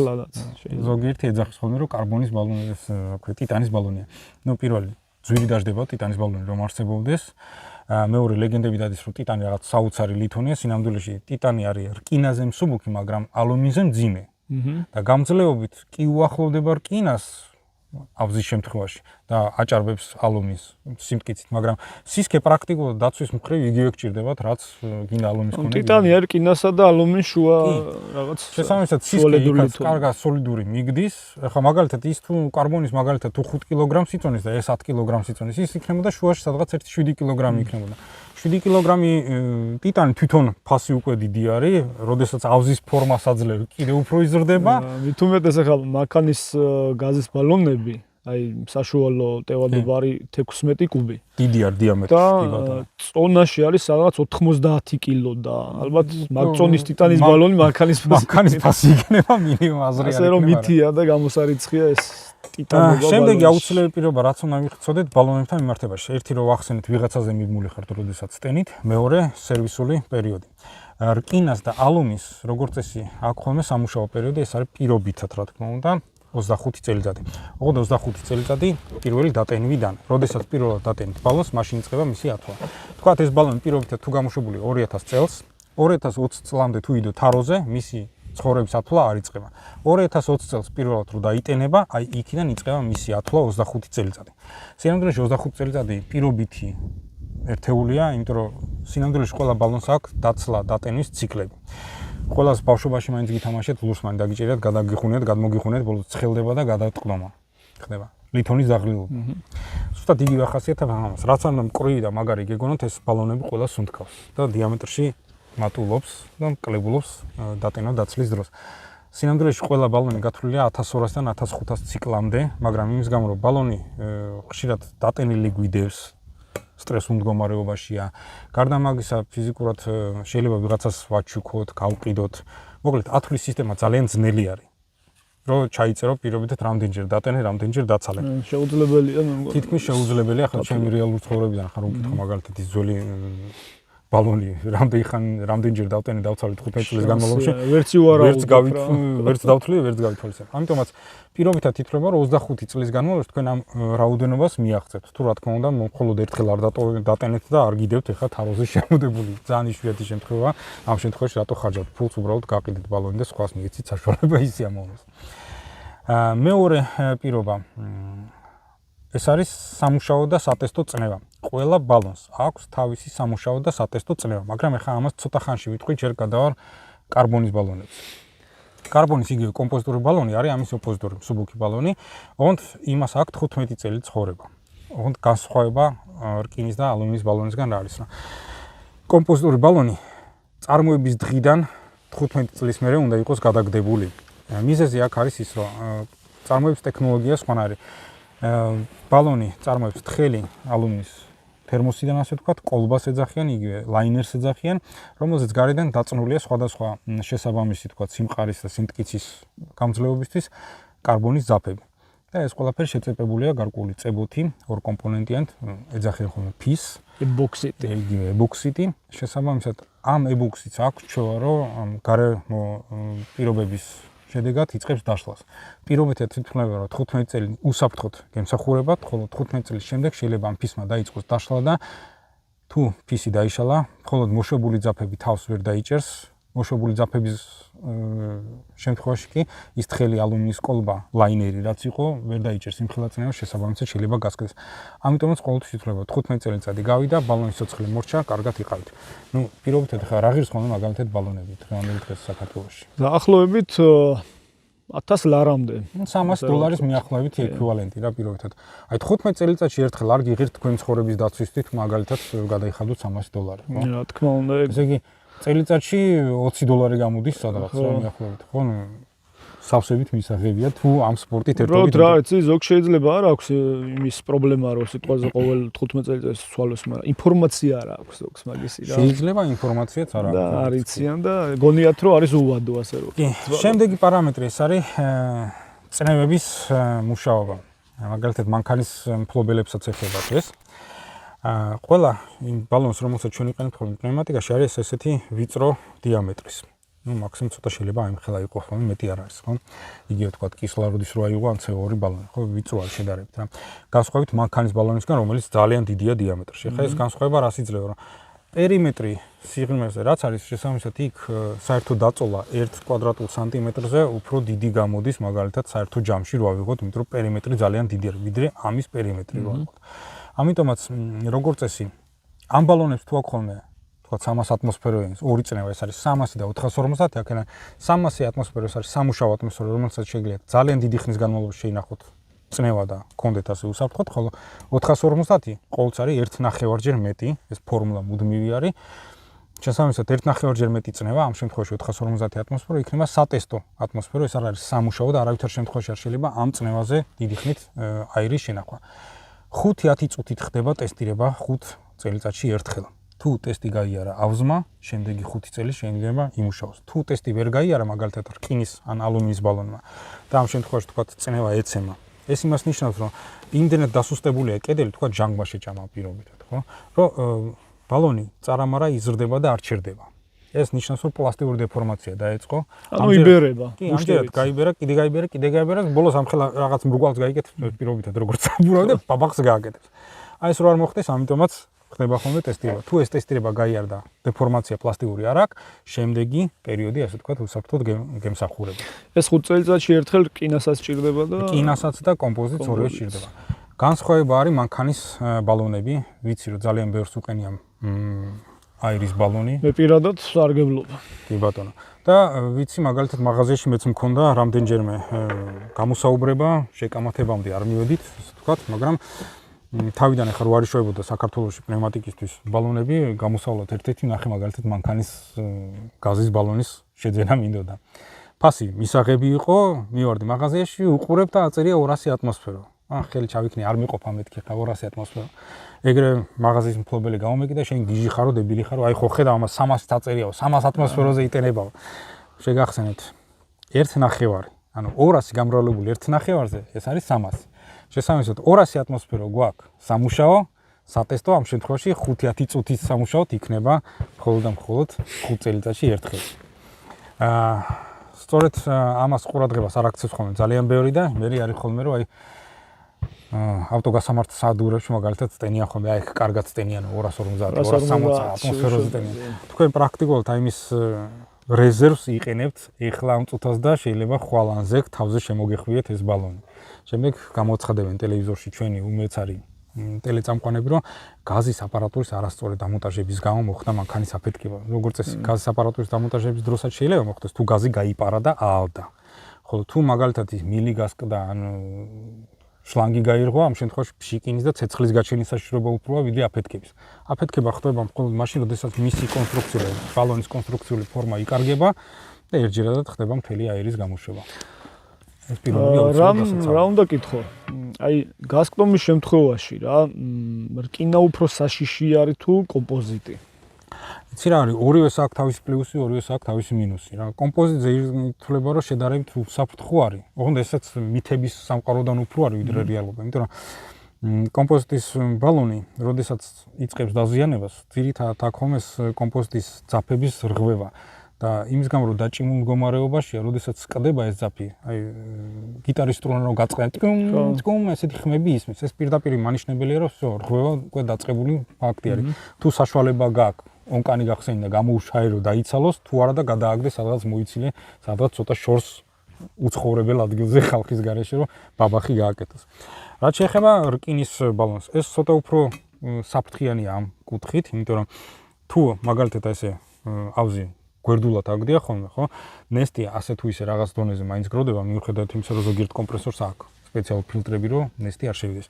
ზოგიერთი ეძახის ხოლმე, რომ კარბონის ბალონი, ასე ტიტანის ბალონია. ნუ პირველი ძვირი დაждდება ტიტანის ბალონი რომ არსებობდეს. მეორე ლეგენდები დადის, რომ ტიტანი რაღაც საოცარი ლითონია, სინამდვილეში ტიტანი არის რკინაზე მსუბუქი, მაგრამ ალუმინზე მძიმე. და გამძლეობით კი უახლოვდება რკინას ავზის შემთხვევაში და აჭარბებს ალუმინს სიმტკიცით, მაგრამ სისქე პრაქტიკულად დაცვის მხრივ იგივე გჭირდებათ, რაც გინდა ალუმინის ქონება. ტიტანი არის რკინასა და ალუმინის შუა რაღაც შესაბამისად სისქე იქაც კარგა სოლიდური მიგდის. ახლა მაგალითად ის თუ კარბონის მაგალითად თუ 5 კილოგრამს იწონის და ეს 10 კილოგრამს იწონის, ის იქნებოდა შუაში სადღაც 1.7 კილოგრამი იქნებოდა. 7 კილოგრამი ტიტანი თვითონ ფასი უკვე დიდი არის, როდესაც ავზის ფორმას აძლევ, კიდევ უფრო იზრდება. მით უმეტეს ახლა მანქანის გაზის ბალონები, აი საშუალო ტევადობა არის 16 კუბი. დიდი არის დიამეტრი, კი ბატონო. წონაში არის სადღაც 90 კილო და ალბათ მაგწონის ტიტანის ბალონი მანქანის ფასი იქნება მინიმუმ აზრი არის. ასე რომ მითია და გამოსარიცხია ეს ტიტანობა. შემდეგი აუცილებელი პირობა რაც უნდა მივხვდეთ ბალონებთან მიმართებაში. ერთი რომ ვახსენეთ ვიღაცაზე მიბმული ხართ, როდესაც ტენით, მეორე სერვისული პერიოდი. რკინას და ალუმინს როგორც წესი აქვს ხოლმე სამუშაო პერიოდი, ეს არის პირობითად რა თქმა უნდა 25 წელიწადი. ოღონდ 25 წელიწადი პირველი დატენვიდან, როდესაც პირველად დატენით ბალონს, მაშინ იწყება მისი ათვლა. თქვათ ეს ბალონი პირობითად თუ გამოშვებული 2000 წელს, 2020 წლამდე თუ იდო თაროზე, მისი ცხოვრების ათვლა არ იწყება. 2020 წელს პირველად რო დაიტენება, აი იქიდან იწყება მისი ათვლა 25 წელიწადი. სინამდვილეში 25 წელიწადი პირობითი ერთეულია, იმიტომ რომ სინამდვილეში ყველა ბალონს აქვს დაცლა, დატენვის ციკლები. ყველას ბავშვობაში მაინც გითამაშეთ, ლურსმანი დაგიჭირეთ, გადაგიხუნეთ, გადმოგიხუნეთ, ბოლოს ცხელდება და გადატყდომა. ხდება. ლითონის დაღლილობა. ზუსტად იგივე ახასიათებს ამას. რაც არ მკვრივი და მაგარი გეგონოთ, ეს ბალონები ყველა სუნთქავს და დიამეტრში მატულობს და კლებულობს დატენა დაცლის დროს. სინამდვილეში ყველა ბალონი გათვლილია 1200-დან 1500 ციკლამდე, მაგრამ იმის გამო რომ ბალონი ხშირად დატენილი გვიდევს სტრესულ მდგომარეობაშია. გარდა მაგისა, ფიზიკურად შეიძლება ვიღაცას ვაჩუქოთ, გავყიდოთ. მოკლედ, ათვლის სისტემა ძალიან ძნელი არის. რომ ჩაიწერო პირობითად რამდენჯერ დატენე, რამდენჯერ დაცალე. შეუძლებელია მე მგონი. თითქმის შეუძლებელია, ახლა ჩემი რეალური ცხოვრებიდან ხარ უკითხო მაგალითად ის ძველი ბალონი რამდენჯერ დავტენე დავცალე 15 წლის განმავლობაში. ვერც დავთვლი, ვერც გავითვალისწინებ. ამიტომაც პირობითად ითვლება, რომ 25 წლის განმავლობაში თქვენ ამ რაოდენობას მიაღწევთ. თუ რა თქმა უნდა, მხოლოდ ერთხელ არ დატენეთ და არ გიდევთ ეხლა თაროზე შემოდებული. ძალიან იშვიათი შემთხვევაა. ამ შემთხვევაში რატო ხარჯავთ ფულს, უბრალოდ გაყიდეთ ბალონი და სხვას მიეცით საშუალება ისი ამოვნოს. მეორე პირობა ეს არის სამუშაო და სატესტო წნევა. ყველა ბალონს აქვს თავისი სამუშაო და სატესტო წნევა, მაგრამ ეხლა ამას ცოტა ხანში ვიტყვი, ჯერ გადავარ კარბონის ბალონებს. კარბონის იგივე კომპოზიტური ბალონი არის ამის ოპოზიტორი, მსუბუქი ბალონი, ოღონდ იმას აქვს 15 წელი ცხოვრება. ოღონდ განსხვავება რკინის და ალუმინის ბალონისგან რა არის? კომპოზიტური ბალონი წარმოების დღიდან 15 წლის მერე უნდა იყოს გადაგდებული. მიზეზი აქ არის ის, რომ წარმოების ტექნოლოგია სხვანაირი. ბალონი წარმოებს თხელი ალუმინის თერმოსიდან ასე ვთქვათ, კოლბას ეძახიან, იგივე ლაინერს ეძახიან, რომელზეც გარედან დაწნულია სხვადასხვა შესაბამისი თქვათ სიმყარის და სიმტკიცის გამძლეობისთვის კარბონის ძაფები. და ეს ყველაფერი შეწეპებულია გარკვეული წებოთი, ორ კომპონენტიანთ, ეძახიან ხოლმე ფის, ებოქსიტი. იგივე ებოქსიტი. შესაბამისად, ამ ებოქსიტს აქვს ჩვევა, რომ გარემო პირობების შედეგად იწყებს დაშლას. პირობითად ითვლება, რომ 15 წელი უსაფრთხოდ გემსახურებათ, ხოლო 15 წლის შემდეგ შეიძლება ამ ფისმა დაიწყოს დაშლა და თუ ფისი დაიშალა, მხოლოდ მოშვებული ძაფები თავს ვერ დაიჭერს. მოშვებული ძაფების შემთხვევაში კი ის თხელი ალუმინის კოლბა, ლაინერი რაც იყო, ვერ დაიჭერს იმ ხელაწნევას, შესაბამისად შეიძლება გასკდეს. ამიტომაც ყოველთვის ითვლება 15 წელიწადი გავიდა, ბალონის სიცხლე მორჩა, კარგად იყავით. ნუ პირობითად ხა რა ღირს ხოლმე მაგალითად ბალონები დღევანდელი დღეს საქართველოში. დაახლოებით 1000 ლარამდე. $300 მიახლოებით ეკვივალენტი რა პირობითად. აი 15 წელიწადში ერთხელ არ გიღირთ თქვენ ცხოვრების დაცვისთვის მაგალითად გადაიხადოთ $300, ხო? რა თქმა უნდა, ესე იგი წელიწადში $20 გამოდის სადღაც რა მიახლოებით, ხო? სავსებით მისაღებია თუ ამ სპორტით ერთობით. რა იცი, ზოგ შეიძლება არ აქვს იმის პრობლემა, რომ სიტყვაზე ყოველ 15 წელიწადში სვალოს, მაგრამ ინფორმაცია არ აქვს ზოგს მაგისი რა. შეიძლება ინფორმაციაც არ აქვს. და არ იციან და გონიათ რომ არის უვადო ასე რომ. კი, შემდეგი პარამეტრი ეს არის წნევების მუშაობა. მაგალითად მანქანის მფლობელებსაც ეხება ეს. ყველა იმ ბალონს, რომელსაც ჩვენ იყენებთ ხოლმე პნევმატიკაში, არის ესეთი ვიწრო დიამეტრის. ნუ მაქსიმუმ ცოტა შეიძლება აი ხელა იყოს, ხოლმე მეტი არ არის, ხო? იგივე თქვა კისლაროდის რო აიღო ან CO2 ბალონი, ხო, ვიწრო არის შედარებით რა. განსხვავებით მანქანის ბალონისგან, რომელიც ძალიან დიდია დიამეტრში. ხა ეს განსხვავება რას იძლევა, რომ პერიმეტრი სიღრმეზე რაც არის შესაბამისად იქ საერთო დაწოლა 1 კვადრატულ სანტიმეტრზე უფრო დიდი გამოდის, მაგალითად საერთო ჯამში რო ავიღოთ, იმიტომ რომ პერიმეტრი ძალიან დიდი არის, ვიდრე ამის პერიმეტრი რო ავიღოთ. ამიტომაც როგორც წესი ამ ბალონებს თუ აქვს ხოლმე თქვათ 300 ატმოსფეროების ორი წნევა, ეს არის 300 და 450, აქედან 300 ატმოსფეროს არის სამუშაო ატმოსფერო, რომელსაც შეგიძლიათ ძალიან დიდი ხნის განმავლობაში შეინახოთ წნევა და გქონდეთ ასე უსაფრთხოდ, ხოლო 450 ყოველთვის არის 1.5-ჯერ მეტი, ეს ფორმულა მუდმივი არის. შესაბამისად 1.5-ჯერ მეტი წნევა, ამ შემთხვევაში 450 ატმოსფერო იქნება სატესტო ატმოსფერო, ეს არ არის სამუშაო და არავითარ შემთხვევაში არ შეიძლება ამ წნევაზე დიდი ხნით აირის შენახვა. 5-10 წუთით ხდება ტესტირება 5 წელიწადში ერთხელ. თუ ტესტი გაიარა ავზმა, შემდეგი 5 წელი შეიძლება იმუშაოს. თუ ტესტი ვერ გაიარა, მაგალითად რკინის ან ალუმინის ბალონმა და ამ შემთხვევაში თქვა წნევა ეცემა. ეს იმას ნიშნავს, რომ იმდენად დასუსტებულია კედელი, თქვა ჯანგმა შეჭამა პირობითად, ხო? რომ ბალონი წარამარა იზრდება და არ ჩერდება. ეს ნიშნავს, რომ პლასტიკური დეფორმაცია დაეწყო. ანუ იბერება. კი, ამჯერად გაიბერა, კიდე გაიბერა, ბოლოს ამ ხელა რაღაც მრგვალს გაიგეთ პირობითად, როგორც საბურავი და ბაბახს გააკეთებს. აი ეს რო არ მოხდეს, ამიტომაც ხდება ხოლმე ტესტირება. თუ ეს ტესტირება გაიარდა, დეფორმაცია პლასტიკური არ აქვს, შემდეგი პერიოდი, ასე ვთქვათ, უსაფრთხოდ გემსახურება. ეს 5 წელიწადში ერთხელ რკინასაც ჭირდება და რკინასაც და კომპოზიტს ორივე ჭირდება. განსხვავება არის მანქანის ბალონები, ვიცი რომ ძალიან ბევრს უყენია აირის ბალონი. მე პირადად სარგებლობა. კი ბატონო. და ვიცი მაგალითად მაღაზიაში მეც მქონდა რამდენჯერმე გამოსაუბრება, შეკამათებამდე არ მივედით, ასე ვთქვათ, მაგრამ თავიდან ახლა რო არიშოებოდა საქართველოში პნევმატიკისთვის ბალონები, გამოსავლად ერთ-ერთი ნახე მაგალითად მანქანის გაზის ბალონის შეძენა მინდოდა. ფასი მისაღები იყო, მივარდი მაღაზიაში, უყურებ და აწერია 200 ატმოსფერო. ხელი ჩავიქნი, არ მიყოფა მეთქი ხა 200 ატმოსფერო. ეგრე მაღაზიის მფლობელი გამომეკიდა, შენ გიჟი ხარო, დებილი ხარო, აი ხო ხედავ ამას 300 დაწერიაო, 300 ატმოსფეროზე იტენებაო. შეგახსენეთ 1.5, ანუ 200 გამრავლებული 1.5-ზე, ეს არის 300. შესაბამისად 200 ატმოსფერო გვაქვს სამუშაო, სატესტო ამ შემთხვევაში 5-10 წუთის სამუშაოდ იქნება მხოლოდ და მხოლოდ 5 წელიწადში ერთხელ. სწორედ ამას ყურადღებას არ აქცევს ხოლმე ძალიან ბევრი და მე არის ხოლმე რომ აი ავტოგასამართ სადურებში მაგალითად სტენიან ხოლმე, აი კარგად სტენიან 250, 260 ატმოსფეროზე სტენიან. თქვენ პრაქტიკულად აი იმის რეზერვს იყენებთ ეხლა ამ წუთას და შეიძლება ხვალანზე თავზე შემოგეხვიეთ ეს ბალონი. შემდეგ გამოცხადებენ ტელევიზორში ჩვენი უმეცარი ტელეწამყვანები, რომ გაზის აპარატურის არასწორი დამონტაჟების გამო მოხდა მანქანის აფეთქება. როგორც წესი, გაზის აპარატურის დამონტაჟების დროსაც შეიძლება მოხდეს, თუ გაზი გაიპარა და აალდა. ხოლო თუ მაგალითად ის მილი გასკდა, ანუ შლანგი გაირღვა, ამ შემთხვევაში ფშიკინის და ცეცხლის გაჩენის საშიშროება უფროა ვიდრე აფეთქების. აფეთქება ხდება მხოლოდ მაშინ, როდესაც მისი კონსტრუქცია, ბალონის კონსტრუქციული ფორმა იკარგება და ერთჯერადად ხდება მთელი აირის გამოშვება. ეს პირობები აუცილებლად რა უნდა კითხო? აი გასკდომის შემთხვევაში რა, რკინა უფრო საშიში არის თუ კომპოზიტი? იცი რა არის, ორივეს აქვს თავისი პლუსი, ორივეს აქვს თავისი მინუსი. რა, კომპოზიტზე ითვლება, რომ შედარებით უსაფრთხო არის. ოღონდ ესაც მითების სამყაროდან უფრო არის ვიდრე რეალობა, იმიტომ რომ კომპოზიტის ბალონი, როდესაც იწყებს დაზიანებას, ძირითადად აქ ხომ ეს კომპოზიტის ძაფების რღვევა. და იმის გამო რომ დაჭიმულ მდგომარეობაშია, როდესაც სკდება ეს ძაფი, აი გიტარის სტრუნა რომ გაწყდა, ტკუმ, ესეთი ხმები ისმის. ეს პირდაპირ მანიშნებელია, რომ всё, რღვევა უკვე დაწყებული ფაქტი არის. თუ საშუალება გაქვს, ონკანი გახსენდა, გამოუშაერო და იცალოს, თუ არა და გადააგდეს, სადღაც მოიცილე, სადღაც ცოტა შორს უცხოვრებელ ადგილზე ხალხის გარეშე, რომ ბაბახი გააკეთოს. რაც შეეხება რკინის ბალონს, ეს ცოტა უფრო საფრთხიანია ამ კუთხით, იმიტომ რომ თუ მაგალითად ესე ავზი გვერდულად აგდია ხოლმე, ხო? ნესტი ასე თუ ისე რაღაც დონეზე მაინც გროვდება, მიუხედავად იმისა, რომ ზოგიერთ კომპრესორს აქვს სპეციალური ფილტრები, რომ ნესტი არ შევიდეს.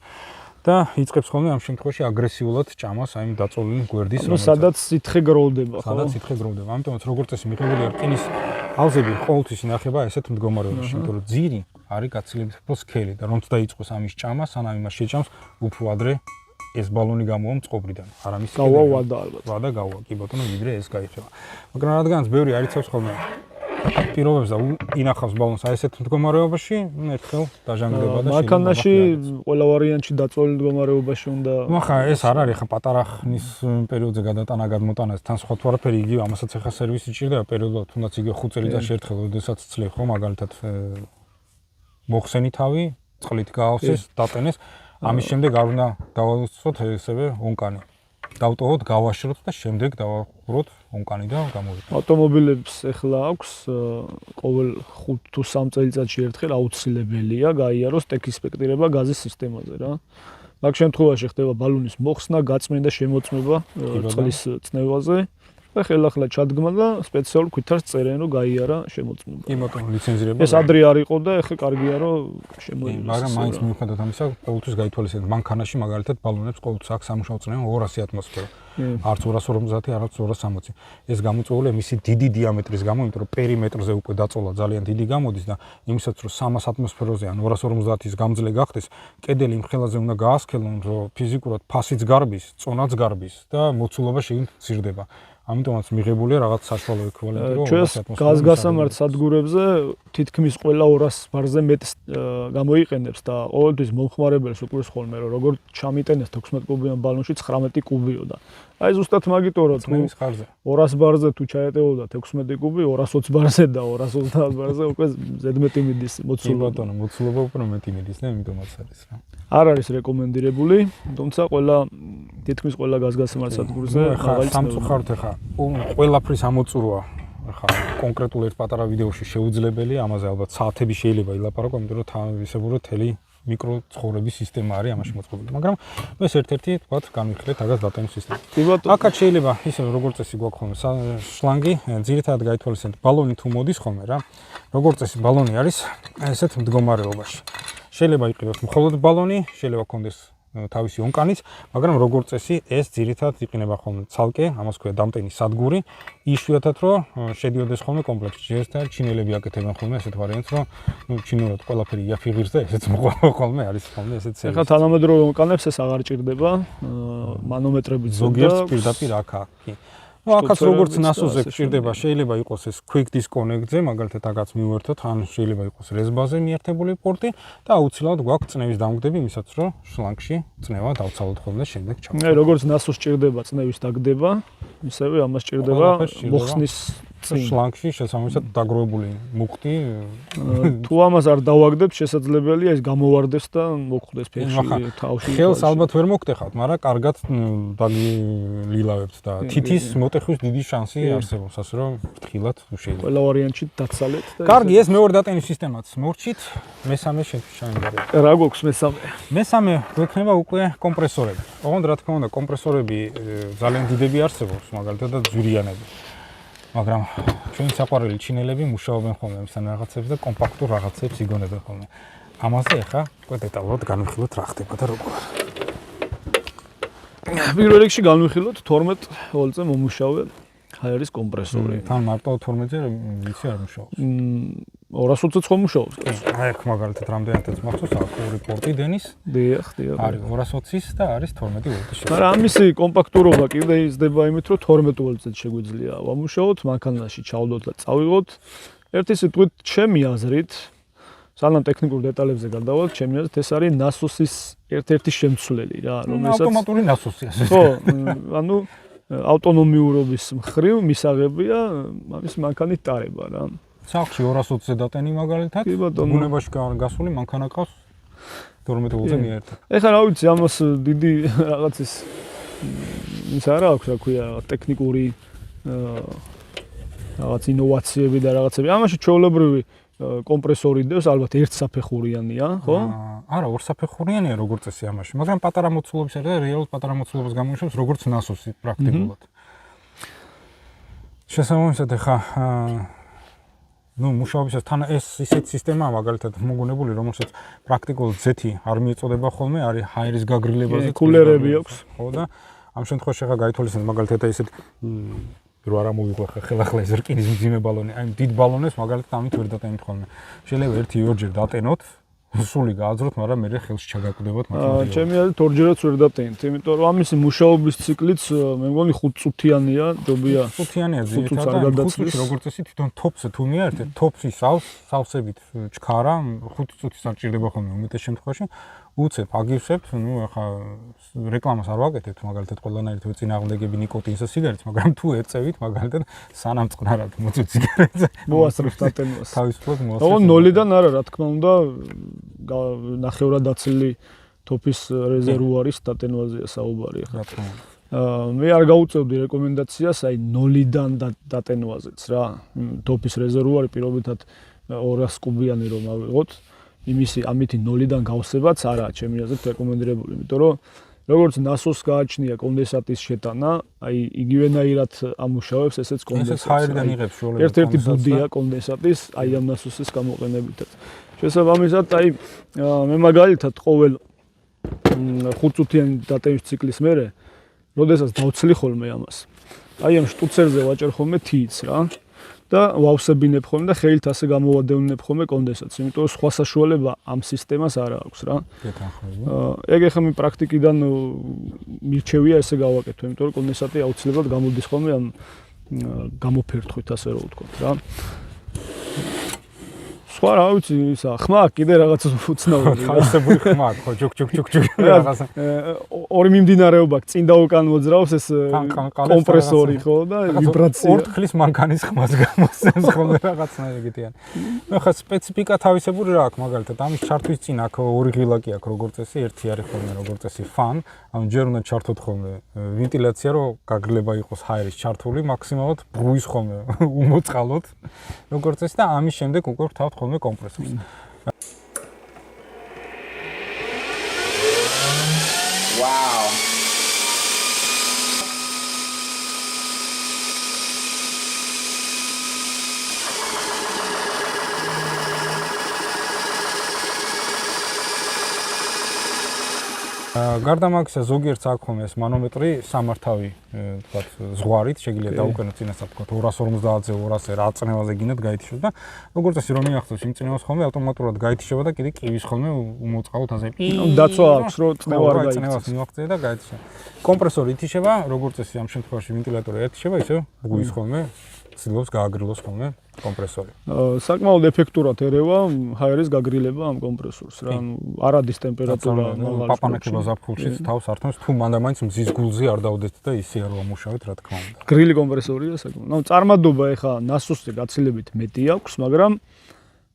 და იწყებს ხოლმე ამ შემთხვევაში აგრესიულად ჭამას აი დაწოლილი გვერდის, რომელსაც სადაც სითხე გროვდება, ხო? სადაც სითხე გროვდება. ამიტომაც როგორც წესი მიღებულია რკინის ავზები ყოველთვის ინახება ესეთ მდგომარეობაში, იმიტომ რომ ძირი არის გაცილებით უფრო სქელი და რომც დაიწყოს ამის ჭამა, სანამ იმას შეჭამს, უფრო ადრე ეს ბალონი გამოვა მწყობრიდან. არამის გავა ვადა ალბათ. ვადა გავა, კი ბატონო, ვიდრე ეს გაიხება. მაგრამ რადგანაც ბევრი არ იცავს ხოლმე პირობებს და ინახავს ბალონს აი ესეთ მდგომარეობაში, ერთხელ დაჟანგდება და მანქანაში ყველა ვარიანტში დაწოლილ მდგომარეობაში უნდა. ხა ეს არ არის ხა პატარა ხნის პერიოდზე გადატანა გადმოტანას თან სხვა თუ არაფერი იგივე, ამასაც ახლა სერვისი ჭირდება პერიოდულად, თუნდაც იგივე 5 წელიწადში ერთხელ, როდესაც ცლებ ხო, მაგალითად მოხსენი თავი, წყლით გაავსეს, დატენეს. ამის შემდეგ არ უნდა დავაუწყოთ ესევე ონკანი. დავტოვოთ, გავაშროთ და შემდეგ დავახუროთ ონკანი და გამოვიდეთ. ავტომობილებს ახლა აქვს ყოველ 5 თუ 3 წელიწადში ერთხელ აუცილებელია გაიაროს ტექისპექტირება გაზის სისტემაზე რა. მაგ შემთხვევაში ხდება ბალონის მოხსნა, გაწმენდა, შემოწმება წყლის წნევაზე და ხელახლა ჩადგმა და სპეციალურ ქვითარს წერენ რომ გაიარა შემოწმება. კი ბატონო, ლიცენზირება. ეს ადრე არ იყო და ეხლა კარგია რომ შემოიღეს. მაგრამ მაინც მიუხედავად ამისა, ყოველთვის გაითვალისწინეთ, მანქანაში მაგალითად ბალონებს ყოველთვის აქ სამუშაო წნევენ 200 ატმოსფერო. არც 250, არც 260. ეს გამოწვეულია მისი დიდი დიამეტრის გამო, იმიტომ რომ პერიმეტრზე უკვე დაწოლა ძალიან დიდი გამოდის და იმისაც რომ 300 ატმოსფეროზე ან 250-ის გამძლე გახდეს, კედელი იმ ხელაზე უნდა გაასქელონ, რომ ფიზიკურად ფასიც გარბის, წონაც გარბის და მოცულობა შეინ მცირდება. ამიტომაც მიღებულია რაღაც საშუალო ექვივალენტი რომ ჩვენს გაზგასამართ სადგურებზე თითქმის ყველა 200 ბარზე მეტ გამოიყენებს და ყოველთვის მომხმარებელს უყურს ხოლმე რომ როგორ ჩამიტენეს 16 კუბიან ბალონში 19 კუბიო და აი ზუსტად მაგიტო რომ 200 ბარზე თუ ჩაეტეოდა 16 კუბი 220 ბარზე და 230 ბარზე უკვე ზედმეტი მიდის მოცულობა. ბატონო, მოცულობა უკვე მეტი მიდის და ამიტომაც არის რა. არ არის რეკომენდირებული, თუმცა თითქმის ყველა გაზგასამართ სადგურზე ახლა სამწუხაროდ ახლა ყველაფრის ამოწურვა ახლა კონკრეტულ ერთ პატარა ვიდეოში შეუძლებელია, ამაზე ალბათ საათები შეიძლება ილაპარაკო, იმიტომ რომ თავისებურად თელი მიკროცხოვრების სისტემა არის ამაში მოწყობილი. მაგრამ ეს ერთ-ერთი თქვათ განვიხილეთ აგას დატანის სისტემა. აქაც შეიძლება ისე როგორც წესი გვაქვს ხოლმე შლანგი, ძირითადად გაითვალისწინეთ ბალონი თუ მოდის ხოლმე რა. როგორც წესი ბალონი არის ესეთ მდგომარეობაში. შეიძლება იყიდოთ მხოლოდ ბალონი, შეიძლება კონდეს თავისი ონკანიც, მაგრამ როგორც წესი ეს ძირითადად იყინება ხოლმე ცალკე, ამას ქვია დამტენი სადგური, იშვიათად რომ შედიოდეს ხოლმე კომპლექსში. ეს და ჩინელები აკეთებენ ხოლმე ესეთ ვარიანტს, რომ ჩინურად ყველაფერი იაფიღირს და ესეც მოყვა ხოლმე არის ხოლმე ესეთ სერვისი. ეხლა თანამედროვე ონკანებს ეს აღარ ჭირდება, მანომეტრებით ზოგიერთს პირდაპირ აქ. აქაც როგორც NASO-ზე გჭირდება, შეიძლება იყოს ეს quick disconnect-ზე, მაგალითად აქაც მივერთოთ, ან შეიძლება იყოს REST-ბაზე მიერთებული პორტი და აუცილებლად გვაქვს წნევის დამგდები, იმისაც რომ შლანგში წნევა დავცალოთ ხოლმე შემდეგ ჩავხსნათ. აი როგორც NASO-ს ჭირდება წნევის დაგდება, ისევე ამას ჭირდება მოხსნის შლანგში შესაბამისად დაგროვებული მუხტი. თუ ამას არ დავაგდებთ, შესაძლებელია ეს გამოვარდეს და მოგხვდეს ფეხში თავში. ხელს ალბათ ვერ მოგტეხავთ, მაგრამ კარგად დაგილილავებთ და თითის მოტეხვის დიდი შანსი არსებობს, ასე რომ ფრთხილად შეიძლება. ყველა ვარიანტში დაცალეთ და კარგი, ეს მეორე დატენის სისტემაც მორჩით, მესამე შეგვიძლია. რა გვაქვს მესამე? მესამე გვექნება უკვე კომპრესორები. ოღონდ რა თქმა უნდა, კომპრესორები ძალიან დიდები არსებობს, მაგალითად და ძვირიანები. მაგრამ ჩვენი საყვარელი ჩინელები მუშაობენ ხოლმე ამისთან რაღაცებს და კომპაქტურ რაღაცებს იგონებენ ხოლმე. ამაზე ახლა უკვე დეტალურად განვიხილოთ რა ხდება და როგორ. პირველ რიგში განვიხილოთ 12 ვოლტზე მომუშავე ჰაერის კომპრესორი. თან მარტო 12-ზე ვიცი არ მუშაობს. 220-ზე ხომ მუშაობს? აი აქ მაგალითად რამდენადაც მახსოვს აქტიური პორტი დენის. დიახ. არის 220-ის და არის 12 ვოლტის. მაგრამ ამისი კომპაქტურობა კიდე იზრდება იმით, რომ 12 ვოლტზე შეგვიძლია ვამუშაოთ, მანქანაში ჩავდოთ და წავიღოთ. ერთი სიტყვით, ჩემი აზრით, სანამ ტექნიკურ დეტალებზე გადავალთ, ჩემი აზრით ეს არის NASO-ის ერთ-ერთი შემცვლელი რა, რომელსაც ავტომატური NASO-ია. ხო, ანუ ავტონომიურობის მხრივ მისაღებია ამის მანქანით ტარება რა. სახლში 220-ზე დატენი მაგალითად, ბუნებაში გასული მანქანა ყავს 12 ვოლტზე მიერთად. ეხლა რა ვიცი, ამას დიდი რაღაცის ის არა აქვს, რა ქვია, ტექნიკური რაღაც ინოვაციები და რაღაცები. ამაში ჩვეულებრივი კომპრესორი დევს, ალბათ ერთსაფეხურიანია, ხო? არა, ორსაფეხურიანია როგორც წესი ამაში, მაგრამ პატარა მოცულობის და რეალურად პატარა მოცულობას გამოიშვებს როგორც NASO-ი პრაქტიკულად. შესაბამისად ახლა მუშაობისას თან ეს ისეთ სისტემაა მაგალითად მოგონებული, რომელსაც პრაქტიკულად Z-ი არ მიეწოდება ხოლმე, არის ჰაერის გაგრილებაზე კულერები აქვს. ხო და ამ შემთხვევაში ახლა გაითვალისწინეთ მაგალითად ესეთ რო არ ამოვიღო ხელახლა ეს რკინის მძიმე ბალონი, აი დიდ ბალონებს მაგალითად ამით ვერ დატენით ხოლმე. შეიძლება 1-2 დატენოთ, სული გააძროთ, მაგრამ მე ხელში ჩაგაკვდებოთ მათემატიკაში. ჩემი აზრით ორჯერაც ვერ დატენით, იმიტომ რომ ამისი მუშაობის ციკლიც მე მგონი 5 წუთიანია, ჯობია. 5 წუთიანია ძირითადად, 5 წუთი როგორც წესი თვითონ თოპზე თუ მიერთეთ, თოპში სავსებით ჩქარა 5 წუთის არ ჭირდება ხოლმე უმეტეს შემთხვევაში. უცებ აგივსებთ, ახლა რეკლამას არ ვაკეთებთ, მაგალითად ყველანაირად წინააღმდეგები ნიკოტინსა სიგარეტს, მაგრამ თუ ეწევით, მაგალითად სანამ წყნარად მოწევთ სიგარეტზე, მოასწრებთ დატენვას. თავისუფლად მოასწრებთ. ოღონდ 0-დან არა, რა თქმა უნდა, ნახევრად დაცილი თოფის რეზერვუარის დატენვაზეა საუბარი ახლა. რა თქმა უნდა. მე არ გაუწევდი რეკომენდაციას, აი 0-დან დატენვაზეც რა. თოფის რეზერვუარი პირობითად 200 კუბიანი რომ ავიღოთ. იმისი ამითი 0-დან გავსებაც არა, ჩემი აზრით რეკომენდირებული, იმიტომ რომ როგორც NASOS გააჩნია კონდენსატის შეტანა, აი იგივენაირად ამუშავებს ესეც კონდენსატს. ეს ჰაერიდან იღებს შუალედურ ერთ-ერთი ბუდია კონდენსატის, აი ამ NASOS-ის გამოყენებითაც. შესაბამისად, აი მე მაგალითად ყოველ 5 წუთიანი დატევის ციკლის მერე, როდესაც დავცლი ხოლმე ამას. აი ამ შტუცერზე ვაჭერ ხოლმე თიიც რა და ვავსებინებ ხოლმე და ხელით ასე გამოვადევნებ ხოლმე კონდენსატს, იმიტომ რომ სხვა საშუალება ამ სისტემას არ აქვს რა. ეგ ახლა მე პრაქტიკიდან მირჩევია ესე გავაკეთო, იმიტომ რომ კონდენსატი აუცილებლად გამოდის ხოლმე ამ გამოფერთხვით ასე რომ ვთქვათ რა. სხვა რა ვიცი, ისა ხმა კიდე რაღაც უცნაური. ხალხები ხმა, ხო, ჯუქ რაღაცა. ორი მიმდინარეობა წინ და უკან მოძრაობს ეს კომპრესორი ხო და ვიბრაცია. ორთხლის მანქანის ხმას გამოსცემს ხოლმე რაღაცნაირი ეგეთიანი. ნუ ხა სპეციფიკა თავისებური რა აქვს, მაგალითად ამის ჩართვის წინ აქ ორი ღილაკი აქვს როგორც წესი, ერთი არის ხოლმე როგორც წესი fan, ანუ ჯერ უნდა ჩართოთ ხოლმე ვენტილაცია, რომ გაგრილება იყოს ჰაერის ჩართული, მაქსიმალურად ბრუის ხოლმე უმოწყალოთ, როგორც წესი და ამის შემდეგ უკვე ვთავთ ხოლმე კომპრესორს. Wow. გარდა მაგისა ზოგიერთს აქვს ხოლმე ეს მანომეტრი სამართავი თქვათ ზღვარით შეგიძლიათ დაუკენოთ წინასწარ თქვათ 250-ზე 200-ზე რა წნევაზე გინდათ გაითიშოთ და როგორც წესი რომ მიახსოვს იმ წნევას ხოლმე ავტომატურად გაითიშება და კიდე კივის ხოლმე უმოწყალოთ ასე დაცვა აქვს რომ წნევა არ გაითიშოს. წნევას მივახცე და გაითიშა. კომპრესორი ითიშება, როგორც წესი ამ შემთხვევაში ვენტილატორი ეთიშება, ისე ღვიის ხოლმე ცდილობს გააგრილოს ხოლმე კომპრესორი. საკმაოდ ეფექტურად ერევა ჰაერის გაგრილება ამ კომპრესორს რა. არადის ტემპერატურა მაღალი. პაპანაკება ზაფხულშიც თავს ართმევს თუ მანდამაინც მზის გულზე არ დაუდეთ და ისე არ ვამუშავეთ რა თქმა უნდა. გრილი კომპრესორია საკმაოდ. ნუ წარმადობა ეხა NASOS-ზე გაცილებით მეტი აქვს, მაგრამ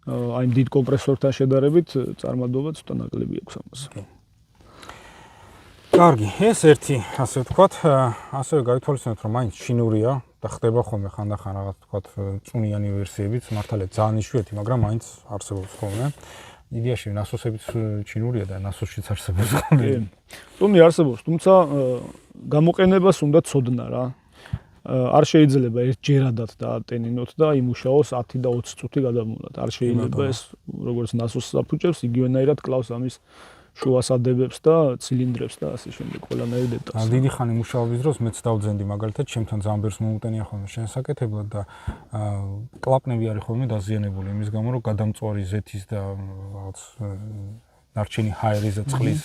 აი დიდ კომპრესორთან შედარებით წარმადობა ცოტა ნაკლები აქვს ამას. კარგი, ეს ერთი ასე ვთქვათ, ასევე გაითვალისწინოთ რომ მაინც ჩინურია და ხდება ხოლმე ხანდახან რაღაც ვთქვათ წუნიანი ვერსიებიც, მართალია ძალიან იშვიათი, მაგრამ მაინც არსებობს ხოლმე. იდეაში NASOS-ებიც ჩინურია და NASOS-შიც არსებობს ხოლმე. ტუნი არსებობს, თუმცა გამოყენებას უნდა ცოდნა რა. არ შეიძლება ერთჯერადად დაატენინოთ და იმუშაოს 10 და 20 წუთი გადამულად. არ შეიძლება ეს როგორც NASOS-ს აფუჭებს, იგივენაირად კლავს ამის შუასადებებს და ცილინდრებს და ასე შემდეგ ყველანაირ დეტალს. დიდი ხანი მუშაობის დროს მეც დავძენდი მაგალითად, ჩემთან ძალიან ბევრს მოუტენია ხოლმე შესაკეთებლად და კლაპნები არის ხოლმე დაზიანებული იმის გამო, რომ გადამწვარი ზეთის და რაღაც ნარჩენი ჰაერის და წყლის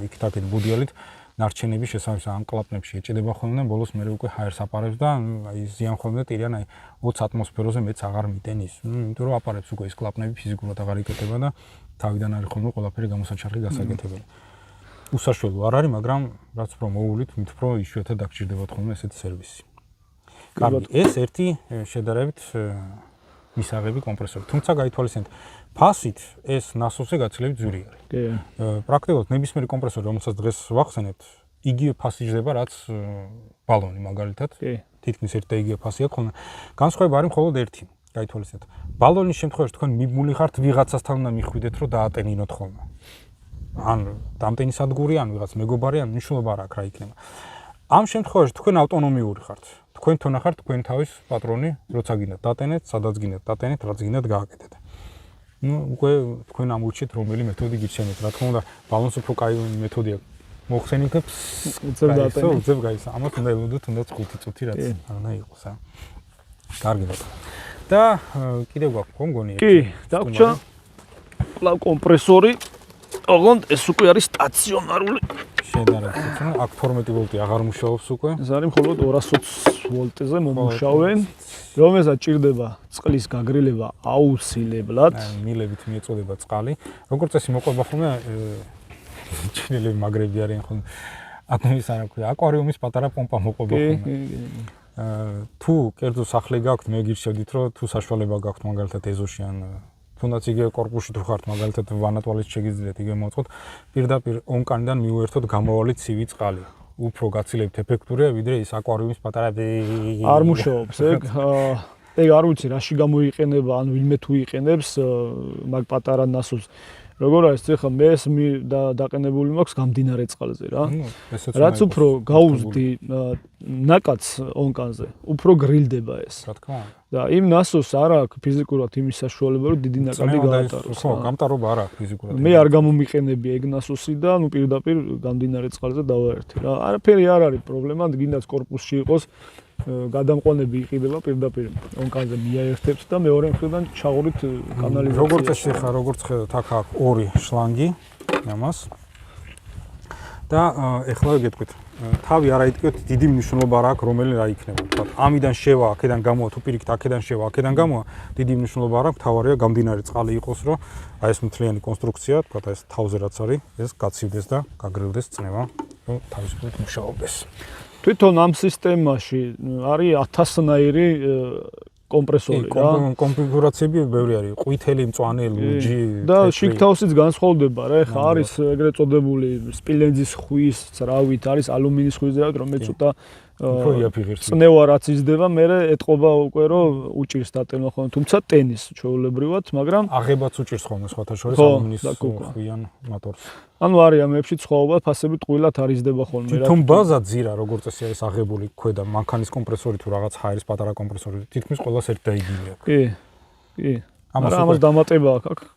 იქ-თაქეთ ბუდიალით ნარჩენები შესაბამისად ამ კლაპნებში ეჭედება ხოლმე და ბოლოს მე უკვე ჰაერს აპარებს და აი ზიან ხოლმე ტირიან აი 20 ატმოსფეროზე მეც აღარ მიტენის. იმიტომ რომ აპარებს უკვე ეს კლაპნები ფიზიკურად აღარ იკეთება და თავიდან არის ხოლმე ყველაფერი გამოსაჩარხი გასაკეთებელი. უსაშველო არ არის, მაგრამ რაც უფრო მოუვლით, მით უფრო იშვიათად დაგჭირდებათ ხოლმე ესეთი სერვისი. კარგი, ეს ერთი შედარებით მისაღები კომპრესორი. თუმცა გაითვალისწინეთ, ფასით ეს NASOS-ზე გაცილებით ძვირი არის. კი. პრაქტიკულად ნებისმიერი კომპრესორი, რომელსაც დღეს ვახსენებთ, იგივე ფასი ჟდება, რაც ბალონი მაგალითად. კი. თითქმის ერთი და იგივე ფასი აქვს ხოლმე. განსხვავება არის მხოლოდ ერთი. გაითვალისწინეთ. ბალონის შემთხვევაში თქვენ მიბმული ხართ ვიღაცასთან უნდა მიხვიდეთ, რომ დაატენინოთ ხოლმე. ან დამტენის ადგური, ან ვიღაც მეგობარი, ან მნიშვნელობა არ აქვს რა იქნება. ამ შემთხვევაში თქვენ ავტონომიური ხართ. თქვენ თონახართ თქვენ თავის პატრონი, როცა გინდათ დატენეთ, სადაც გინდათ დატენეთ, რაც გინდათ გააკეთეთ. ნუ უკვე თქვენ ამურჩით რომელი მეთოდი გირჩენთ. რა თქმა უნდა, ბალონს უფრო კაი მეთოდი აქვს. მოხსენით უცებ დატენეთ. უცებ გაისა. ამას უნდა ელოდოთ თუნდაც 5 წუთი რაც არ უნდა იყოს, ა. კარგი ბატონო. და კიდევ გვაქვს ხო მგონი? კი, დაგვრჩა კლავ კომპრესორი. ოღონდ ეს უკვე არის სტაციონარული. შედარებით, აქ 12 ვოლტი აღარ მუშაობს უკვე. ეს არის მხოლოდ 220 ვოლტზე მომუშავენ, რომელსაც ჭირდება წყლის გაგრილება აუცილებლად. მილებით მიეწოდება წყალი. როგორც წესი მოყვება ხოლმე ჩინელები მაგრები არიან ხოლმე. აქ ის არა ქვია, აკვარიუმის პატარა პომპა მოყვება ხოლმე. თუ კერძო სახლი გაქვთ, მე გირჩევდით, რომ თუ საშუალება გაქვთ მაგალითად ეზოში ან თუნდაც იგივე корпуში თუ ხართ მაგალითად ვანატვალით შეგიძლიათ იგივე მოწყოთ, პირდაპირ ონკანიდან მიუერთოთ გამოვალი ცივი წყალი. უფრო გაცილებით ეფექტურია, ვიდრე ის აკვარიუმის პატარა არ მუშაობს ეგ. ეგ არ ვიცი რაში გამოიყენება, ან ვინმე თუ იყენებს მაგ პატარა NASOS. როგორ არის ეხლა მე დაყენებული მაქვს გამდინარე წყალზე რა. რაც უფრო გაუზდი ნაკადს ონკანზე, უფრო გრილდება ეს. რა თქმა უნდა. და იმ NASO-ს არ აქვს ფიზიკურად იმის საშუალება, რომ დიდი ნაკადი გაატაროს. ხო, გამტარობა არ აქვს ფიზიკურად. მე არ გამომიყენები ეგ NASO-სი და ნუ პირდაპირ გამდინარე წყალზე დავაერთე რა. არაფერი არ არის პრობლემა, გინდაც корпуსში იყოს გადამყვანები იყიდება პირდაპირ ონკანზე მიაერთებს და მეორე მხრიდან ჩაღურით კანალიზაციაში. როგორც ეს ხა, როგორც ხედავთ, აქ აქვს ორი შლანგი ამას. და ეხლა გეტყვით, თავი არ აიტყვით, დიდი მნიშვნელობა არ აქვს, რომელი რა იქნება. თქვა, ამიდან შევა, აქედან გამოვა, თუ პირიქით აქედან შევა, აქედან გამოვა, დიდი მნიშვნელობა არ აქვს, თავარია გამდინარე წყალი იყოს, რომ აი ეს მთლიანი კონსტრუქცია, თქვა, ეს თავზე რაც არის, ეს გაცივდეს და გაგრილდეს წნევა, რომ თავისუფლად მუშაობდეს. თვითონ ამ სისტემაში არის 1000-ნაირი კომპრესორი რა. კონფიგურაციები ბევრი არის. ყვითელი, მწვანე, ლურჯი და შიგთავსიც განსხვავდება რა. ეხა არის ეგრეთ წოდებული სპილენძის ხვის ძრავით, არის ალუმინის ხვის ძრავით, რომელიც ცოტა წნევა რაც იზრდება, მე ეტყობა უკვე რომ უჭირს დატენვა ხოლმე, თუმცა ტენის ჩვეულებრივად, მაგრამ აღებაც უჭირს ხოლმე სხვათა შორის ალუმინის ხვიან მოტორს. ანუ არის ამებში სხვაობა, ფასები ტყუილად არ იზრდება ხოლმე რა. თუმცა ბაზა ძირა როგორც წესი არის აღებული ქვედა მანქანის კომპრესორი თუ რაღაც ჰაერის პატარა კომპრესორი, თითქმის ყველას ერთი და იგივე აქვს. კი. ამას დამატება აქვს.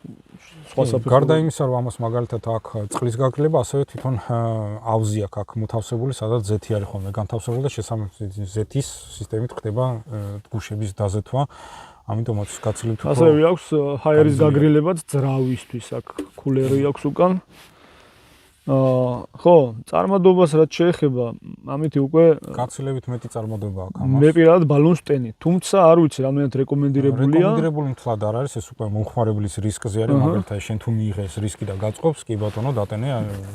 გარდა იმისა, რომ ამას მაგალითად აქვს წყლის გაგრილება, ასევე თვითონ ავზი აქვს მოთავსებული, სადაც ზეთი არის ხოლმე განთავსებული და შესაბამისად ზეთის სისტემით ხდება გუშების დაზეთვა. ამიტომაც გაცილებით უფრო ასევე აქვს ჰაერის გაგრილებაც ძრავისთვის, აქ კულერი აქვს უკან. ხო, წარმადობას რაც შეეხება, ამითი უკვე გაცილებით მეტი წარმადობა აქვს ამას. მე პირადად ბალონს ვტენი, თუმცა არ ვიცი რამდენად რეკომენდირებულია. რეკომენდირებული მთლად არ არის, ეს უკვე მომხმარებლის რისკზე არის, მაგალითად შენ თუ მიიღე ეს რისკი და გაწყობს, კი ბატონო, დატენე,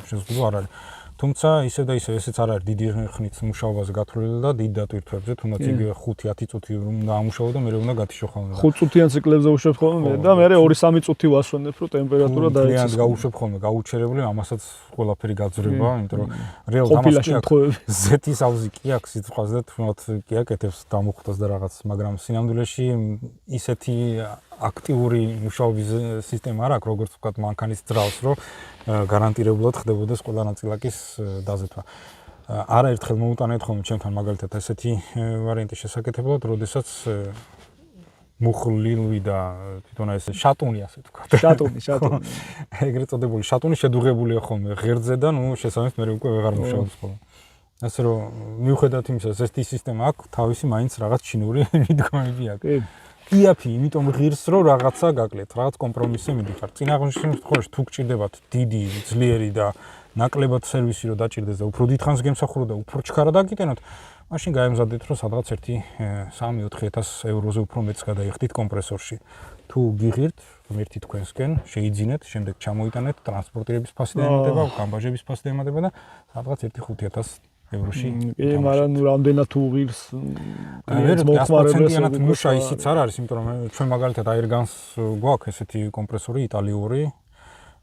შეზღუდვა არ არის. თუმცა ისე და ისე ესეც არ არის დიდი ხნით მუშაობაზე გათვლილი და დიდ დატვირთვებზე, თუნდაც იგივე 5-10 წუთი უნდა ამუშაო და მე უნდა გათიშო ხოლმე. 5 წუთიან ციკლებზე უშვებ ხოლმე და მე 2-3 წუთი ვასვენებ, რომ ტემპერატურა დაეცეს. გაუშვებ ხოლმე, გაუჩერებული, ამასაც ყველაფერი გაძრება, იმიტომ რომ რეალურად ამას კი აქვს. ზეთის ავზი კი აქვს სიცხვაზე და თუნდაც კი აკეთებს დამუხტას და რაღაც, მაგრამ სინამდვილეში ისეთი აქტიური მუშაობის სისტემა არ აქვს, როგორც ვთქვათ, მანქანის ძრავს, რომ გარანტირებულად ხდებოდეს ყველა ნაწილაკის დაზეთვა. არაერთხელ მოუტანეთ ხოლმე ჩემთან მაგალითად ესეთი ვარიანტი შესაკეთებლად, როდესაც მუხლილი და თვითონ ეს შატუნი ასე ვთქვათ. შატუნი. ეგრეთ წოდებული შატუნი შედუღებულია ხოლმე ღერძზე და ნუ შესაბამისად მე უკვე ვეღარ მუშაობს ხოლმე. ასე რომ მიუხედავად იმისა, ეს სისტემა აქვს თავისი მაინც რაღაც ჩინური მიდგომები აქვს. იაფი, იმიტომ ღირს რომ რაღაცა გაკლეთ, რაღაც კომპრომისზე მიდიხარ. წინაღნიშნულ შემთხვევაში თუ გჭირდებათ დიდი, ძლიერი და ნაკლებად სერვისი რომ დაჭირდეს და უფრო დიდხანს გემსახურო და უფრო ჩქარა დაგიტანოთ, მაშინ გაემზადეთ რომ სადღაც 1-3-4 ევროზე უფრო მეტს გადაიხდით კომპრესორში. თუ გიღირთ, ერთი თქვენსკენ შეიძინეთ, შემდეგ ჩამოიტანეთ, ტრანსპორტირების ფასი დაემატება, გამბაჟების ფასი დაემატება და სადღაც 1-5,000 ევროში. კი, მაგრამ რამდენად უღირს მოხმარებელს მუშა ისიც არ არის, იმიტომ რომ ჩვენ მაგალითად აირგანს გვაქვს ესეთი კომპრესორი იტალიური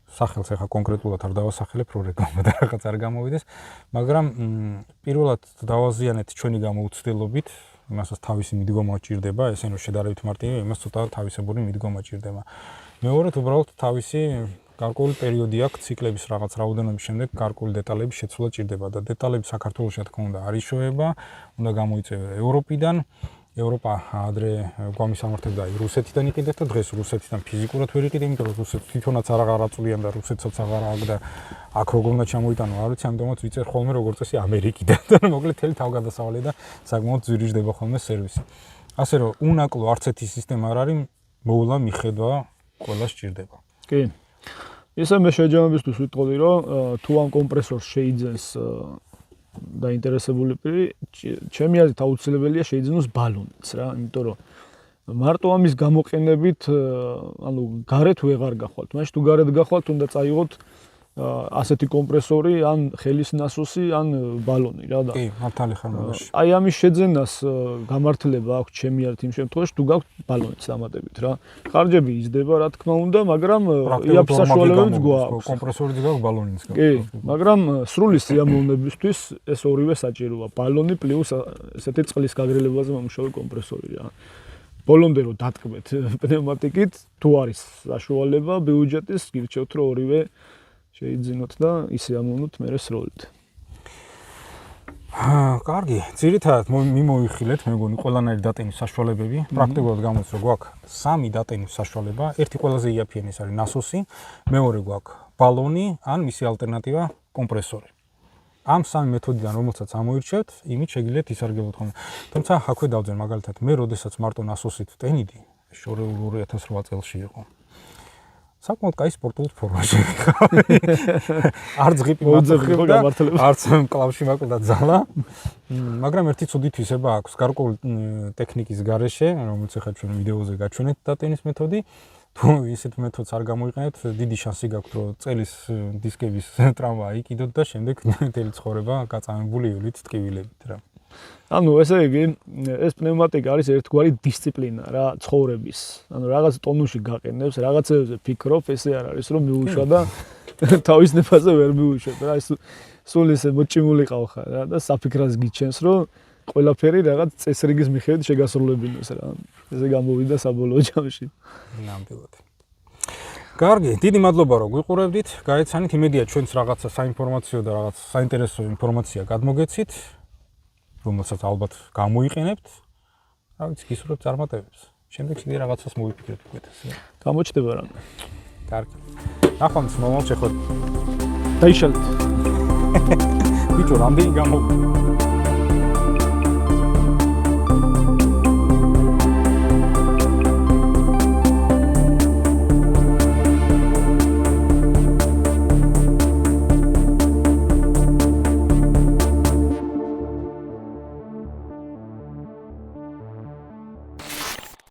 სახელს ახლა კონკრეტულად არ დავასახელებ, რომ რეკლამა და რაღაც არ გამოვიდეს, მაგრამ პირველად დავაზიანეთ ჩვენი გამოუცდელობით, იმასაც თავისი მიდგომა ჭირდება, ესე რომ შედარებით მარტივი, იმას ცოტა თავისებური მიდგომა ჭირდება. მეორედ უბრალოდ თავისი გარკვეული პერიოდი აქვს ციკლების რაღაც რაოდენობის შემდეგ გარკვეული დეტალების შეცვლა ჭირდება და დეტალები საქართველოში რა თქმა უნდა არ იშოვება, უნდა გამოიწევი ევროპიდან. ევროპა ადრე გვამისამართებდა რუსეთიდან იყიდეთ და დღეს რუსეთიდან ფიზიკურად ვერ იყიდე, იმიტომ რომ რუსეთს თვითონაც არ აწვდიან და რუსეთსაც აღარ აქვს და აქ როგორ უნდა ჩამოიტანო, არ ვიცი, ამიტომაც ვიწერ ხოლმე როგორც წესი ამერიკიდან და მოკლედ თელი თავგადასავალი და საკმაოდ ძვირიჟდება ხოლმე სერვისი. ასე რომ უნაკლო არც ერთი სისტემა არ არის, მოვლა მიხედვა ყველა სჭირდება. კი. ისე მე შეჯამებისთვის ვიტყოდი, რომ თუ ამ კომპრესორს შეიძენს დაინტერესებული პირი, ჩემი აზრით აუცილებელია შეიძენოს ბალონიც რა, იმიტომ რომ მარტო ამის გამოყენებით, ანუ გარეთ ვეღარ გახვალთ. მაშინ თუ გარეთ გახვალთ, უნდა წაიღოთ ასეთი კომპრესორი, ან ხელის NASO-ი, ან ბალონი რა და. კი, მართალი ხარ მაგაში. აი ამის შეძენას გამართლება აქვს ჩემი აზრით იმ შემთხვევაში, თუ გაქვთ ბალონიც დამატებით რა. ხარჯები იზრდება რა თქმა უნდა, მაგრამ იაფი საშუალებებიც გვაქვს. კომპრესორიც გაქვს, ბალონიც გაქვს. კი, მაგრამ სრული სიამოვნებისთვის ეს ორივე საჭიროა. ბალონი პლუს ესეთი წყლის გაგრილებაზე მომუშავე კომპრესორი რა. ბოლომდე რომ დატკბეთ პნევმატიკით, თუ არის საშუალება ბიუჯეტის, გირჩევთ რომ ორივე შეიძინოთ და ისე ამოვნოთ მერე სროლით. კარგი, ძირითადად მიმოვიხილეთ, მე მგონი ყველანაირი დატენის საშუალებები, პრაქტიკულად გამოდის რომ გვაქვს 3 დატენის საშუალება, ერთი ყველაზე იაფიანი არის ნასოსი, მეორე გვაქვს ბალონი, ან მისი ალტერნატივა კომპრესორი. ამ 3 მეთოდიდან რომელსაც ამოირჩევთ, იმით შეგიძლიათ ისარგებლოთ ხოლმე. თუმცა აქვე დავძენ მაგალითად მე როდესაც მარტო ნასოსით ვტენიდი, შორეული 2008 წელს იყო. საკმაოდ კაი სპორტულ ფორმაში ვიყავი. არც ღიპი მოძებნიყო გამართლება, არც კლავში მაკლდა ძალა. მაგრამ ერთი ცუდი თვისება აქვს გარკვეული ტექნიკის გარეშე, რომელიც ახლა ჩვენ ვიდეოზე გაჩვენეთ დატენის მეთოდი. თუ ისეთ მეთოდს არ გამოიყენებთ, დიდი შანსი გაქვთ, რომ წელის დისკების ტრავმა აიკიდოთ და შემდეგ მთელი ცხოვრება გაწამებული ივლით ტკივილებით რა. ანუ ესე იგი, ეს პნევმატიკა არის ერთგვარი დისციპლინა რა, ცხოვრების. ანუ რაღაც ტონუსში გაყენებს, რაღაცებზე ფიქრობ, ესე არ არის, რომ მიუშვა და თავის ნებაზე ვერ მიუშვებ რა. ეს სულ ისე მოჭიმული ყავხარ რა და საფიქრას გიჩენს, რომ ყველაფერი რაღაც წესრიგის მიხედვით შეგასრულებინოს რა. ესე გამოვიდა საბოლოო ჯამში. ნამდვილად. კარგი, დიდი მადლობა რომ გვიყურებდით. გაეცანით, იმედია ჩვენც რაღაცა საინფორმაციო და რაღაც საინტერესო ინფორმაცია გადმოგეცით. რომელსაც ალბათ გამოიყენებთ, რა ვიცი, გისურვებთ წარმატებებს. შემდეგ კიდე რაღაცას მოვიფიქრეთ უკეთ ასე. გამოჩნდება რა. კარგი. ნახვამდის მომავალ შეხვედრით. დაიშალეთ. ბიჭო, რამდენი გამოვიდა?